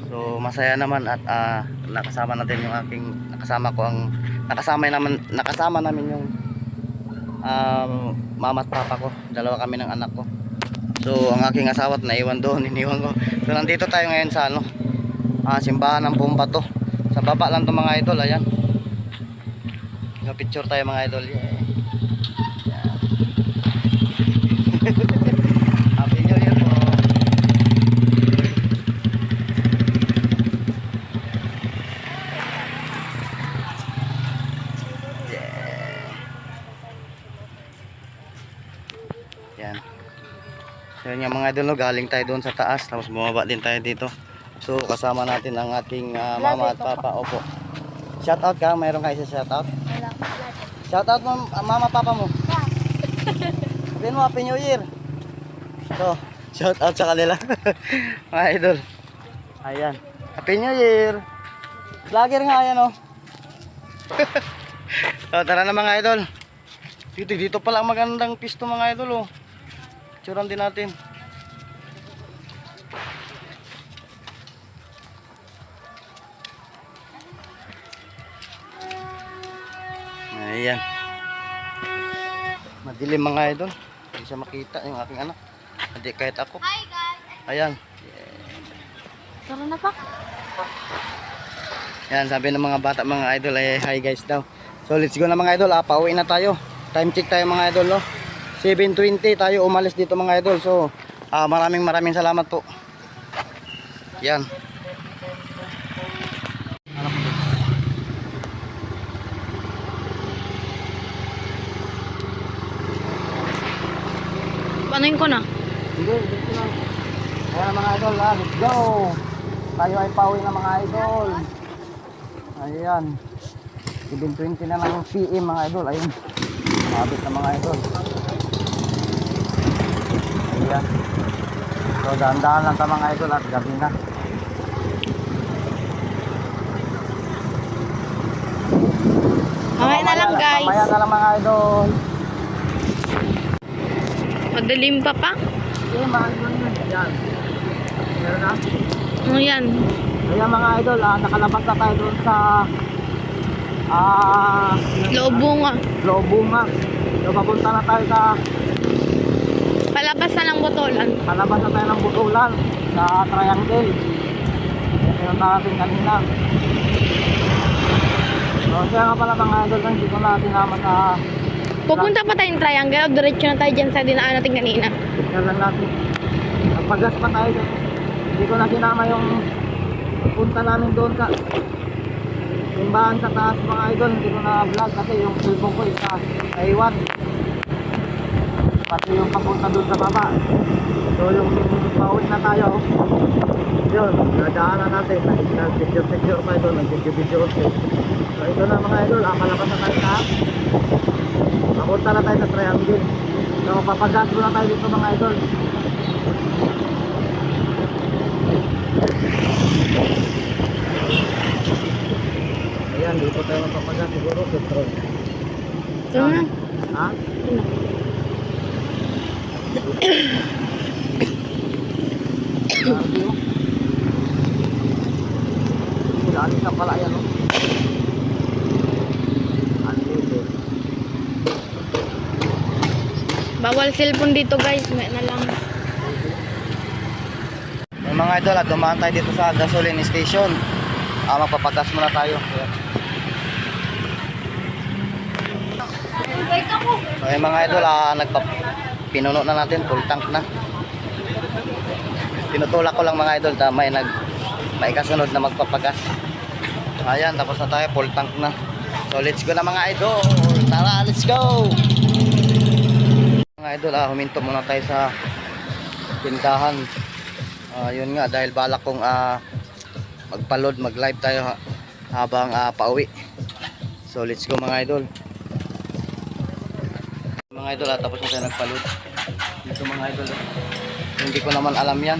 So masaya naman at nakasama natin yung aking nakasama namin yung mama at papa ko. Dalawa kami ng anak ko. So ang aking asawa at naiwan doon, iniwan ko. So nandito tayo ngayon sa simbahan ng Puong Bato. Sa baba lang to mga idol, ayan. Picture tayo mga idol. Yeah. Happy New Year po. Yan. So yun yung mga idol, no, galing tayo doon sa taas tapos bumaba din tayo dito. So kasama natin ang ating mama at papa. Opo. Shout out ka, mayroon kayo sa shout out? Shout out mo mama papa mo. Sabihin mo Happy New Year. So, shout out sa kanila. Mga idol. Ayan. Happy New Year. Vlogger nga ayan, oh. So, tara na mga idol. Dito pala magandang pisto mga idol, oh. Picturean din natin. Ayan. Madilim mga idol. Hindi siya makita yung aking anak. Hindi kahit ako. Hi guys! Ayan. Tara na pa. Yan, sabi ng mga bata mga idol ay hi guys daw. So let's go na mga idol, pauwi na tayo. Time check tayo mga idol, no. 7:20 tayo umalis dito mga idol. So maraming salamat po. Yan. Panuin ko na. Sige, dito na. Ayan mga idol, let's go. Tayo ay pauwi na mga idol. Ayan. 7:20 na ng PM mga idol. Ayun. Mabit na mga idol. Ayan. So dahan-dahan lang ta mga idol at gabi na. Mamaya na lang guys. Mamaya na lang mga idol. Madilim pa pa. Okay, mga idol yun. Ayan. Meron na. Ano yan? Ayan mga idol, nakalabas na tayo doon sa Loobunga. Loobunga. So papunta na tayo sa Palabas na ng botolan. palabas na tayo ng Butulan sa Triangle. Yan pinunta natin kanina. So siya nga pala mga idol, hindi ko na tinama sa Pupunta pa tayong triangle o diretso na tayo dyan sa dinaan natin kanina. signal lang natin. Nagpagas pa tayo dyan. Hindi ko na sinama yung punta namin doon sa simbahan sa taas mga idol. Hindi ko na vlog kasi yung cellphone ko isa naiwan. Pati yung papunta doon sa baba. So yung pauwi na tayo, yun, nadaanan natin. Nag-picture tayo doon, nag-video. So ito na mga idol, palabas na tayo sa papunta na tayo sa Triangle. So papagas muna tayo dito mga idol. Hindi ko tayo mapapagas siguro. Petrol. Ito na. Ha? Grabe oh. Dali na pala yan oh. Unlimited. Bawal cellphone dito guys. May na lang. May mga idol at dumaan tayo dito sa gasoline station. Magpapagas muna tayo. Ayan. So yung mga idol, pinuno na natin, full tank na. Tinutulak ko lang mga idol, may kasunod na magpapagas. Ayan, tapos na tayo, full tank na. So let's go na mga idol. Tara, let's go. Mga idol, huminto muna tayo sa tindahan. Yun nga, dahil balak kong magpa-load, mag-live tayo habang pauwi. So let's go mga idol. Mga idol, tapos na tayo nagpa-load. Dito mga idol. Hindi ko naman alam yan.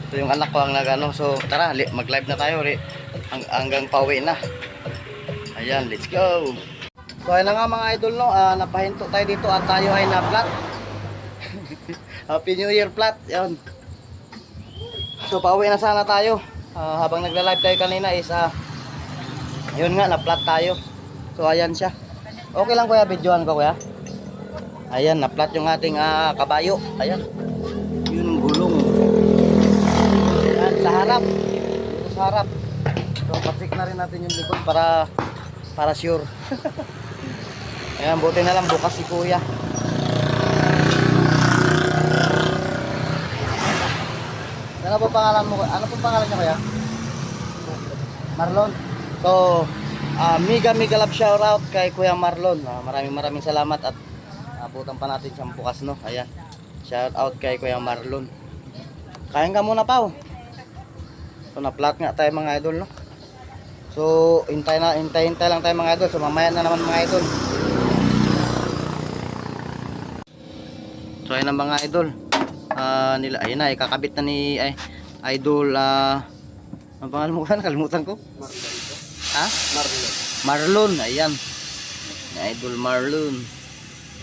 Ito yung anak ko ang nagano. So tara, mag-live na tayo hanggang pauwi na. Ayan, let's go. So ayun na nga mga idol, no, napahinto tayo dito at tayo ay na-flat. Happy New Year flat. Yan. So pauwi na sana tayo. Habang nagla-live tayo kanina is yun nga, na-flat tayo. So ayan siya. Okay lang kuya, videohan ko kuya. Ayan, na-flat yung ating kabayo. Ayan. Yun ang gulong. Ayan, sa harap. Dito sa harap. So patsik na rin natin yung likod para sure. Ayan, buti na lang bukas si kuya. Ano po pangalan mo? Ano po pangalan niya kuya? Marlon. So, mega love shout out kay Kuya Marlon. Maraming salamat at abutan pa natin siyang bukas, no. Ayan. Shout out kay Kuya Marlon. Kain ka muna, Pao. So, na-flat nga tayo mga idol, no. So, hintay lang tayo mga idol. So, mamaya na naman mga idol. So, ayun ang mga idol. Ayun na, ikakabit na ni idol ang pangalan mo ka, nakalimutan ko. Ha? Marlon, ayan. Ni idol Marlon.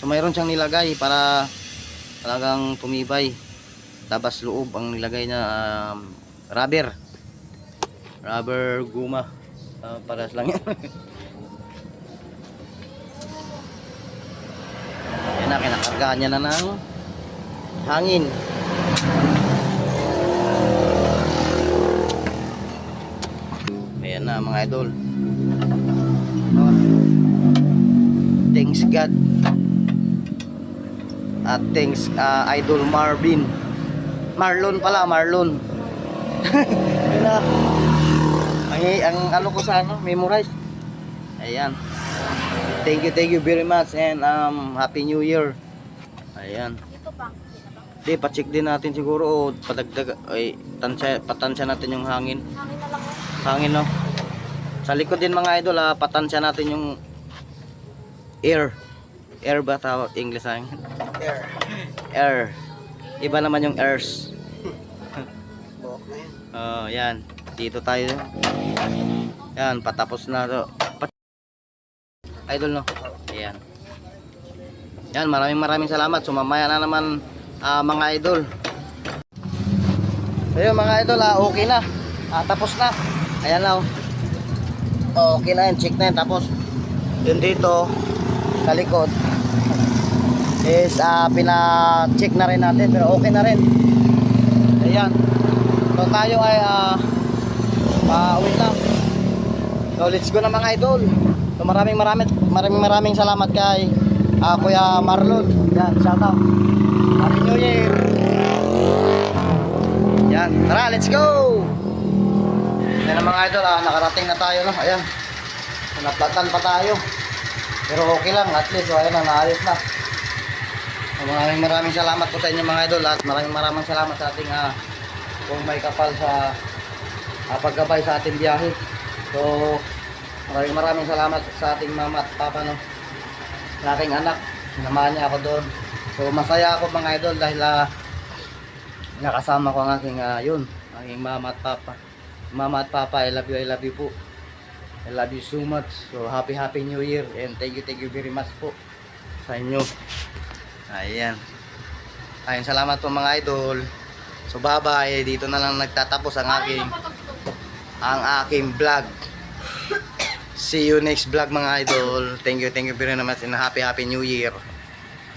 So mayroon siyang nilagay para talagang tumibay. Labas loob ang nilagay na rubber guma. Paras lang yan. Ayan na, kinakargaan niya na ng hangin. Ayan na mga idol. Thanks God. At thanks idol Marlon pala, Marlon. Ayan na. Ang ano ko sa memorize. Ayan. Thank you very much and Happy New Year. Ayan. Di, pa-check din natin siguro o padagdag ay patansya natin yung hangin. Hangin na lang. Hangin, no. Sa likod din mga idol, patansya natin yung air. Air ba tawag English hangin? Air. Iba naman yung airs. Yan. Dito tayo. Yan, patapos na to. Idol, no. Ayan. Yan, maraming salamat. So mamaya na naman mga idol. So yun mga idol, okay na. Tapos na. Ayan na. Okay na yun, check na yun. Tapos yun dito sa likod is pina-check na rin natin, pero okay na rin. Ayan. So tayo ay pauwi na. So let's go na mga idol. So maraming salamat kay Kuya Marlon. Yan, shout out. Happy New Year. Yan, tara, let's go. Yan ang mga idol, nakarating na tayo, no? Ayan. Naplatan pa tayo. Pero okay lang, at least, ayan na, naayos na. So, maraming salamat po sa inyo mga idol at maraming salamat sa ating kung may kapal sa paggabay sa ating biyahe. So, maraming salamat sa ating mama at papa, no? Sa aking anak, sinamahan niya ako doon. So masaya ako mga idol dahil nakasama ko ang aking aking mama at papa. Mama at papa, I love you po. I love you so much. So happy New Year and thank you very much po sa inyo. Ayan. Ayun, salamat po mga idol. So bye-bye. Dito na lang nagtatapos ang aking vlog. See you next vlog mga idol. Thank you very much and happy New Year.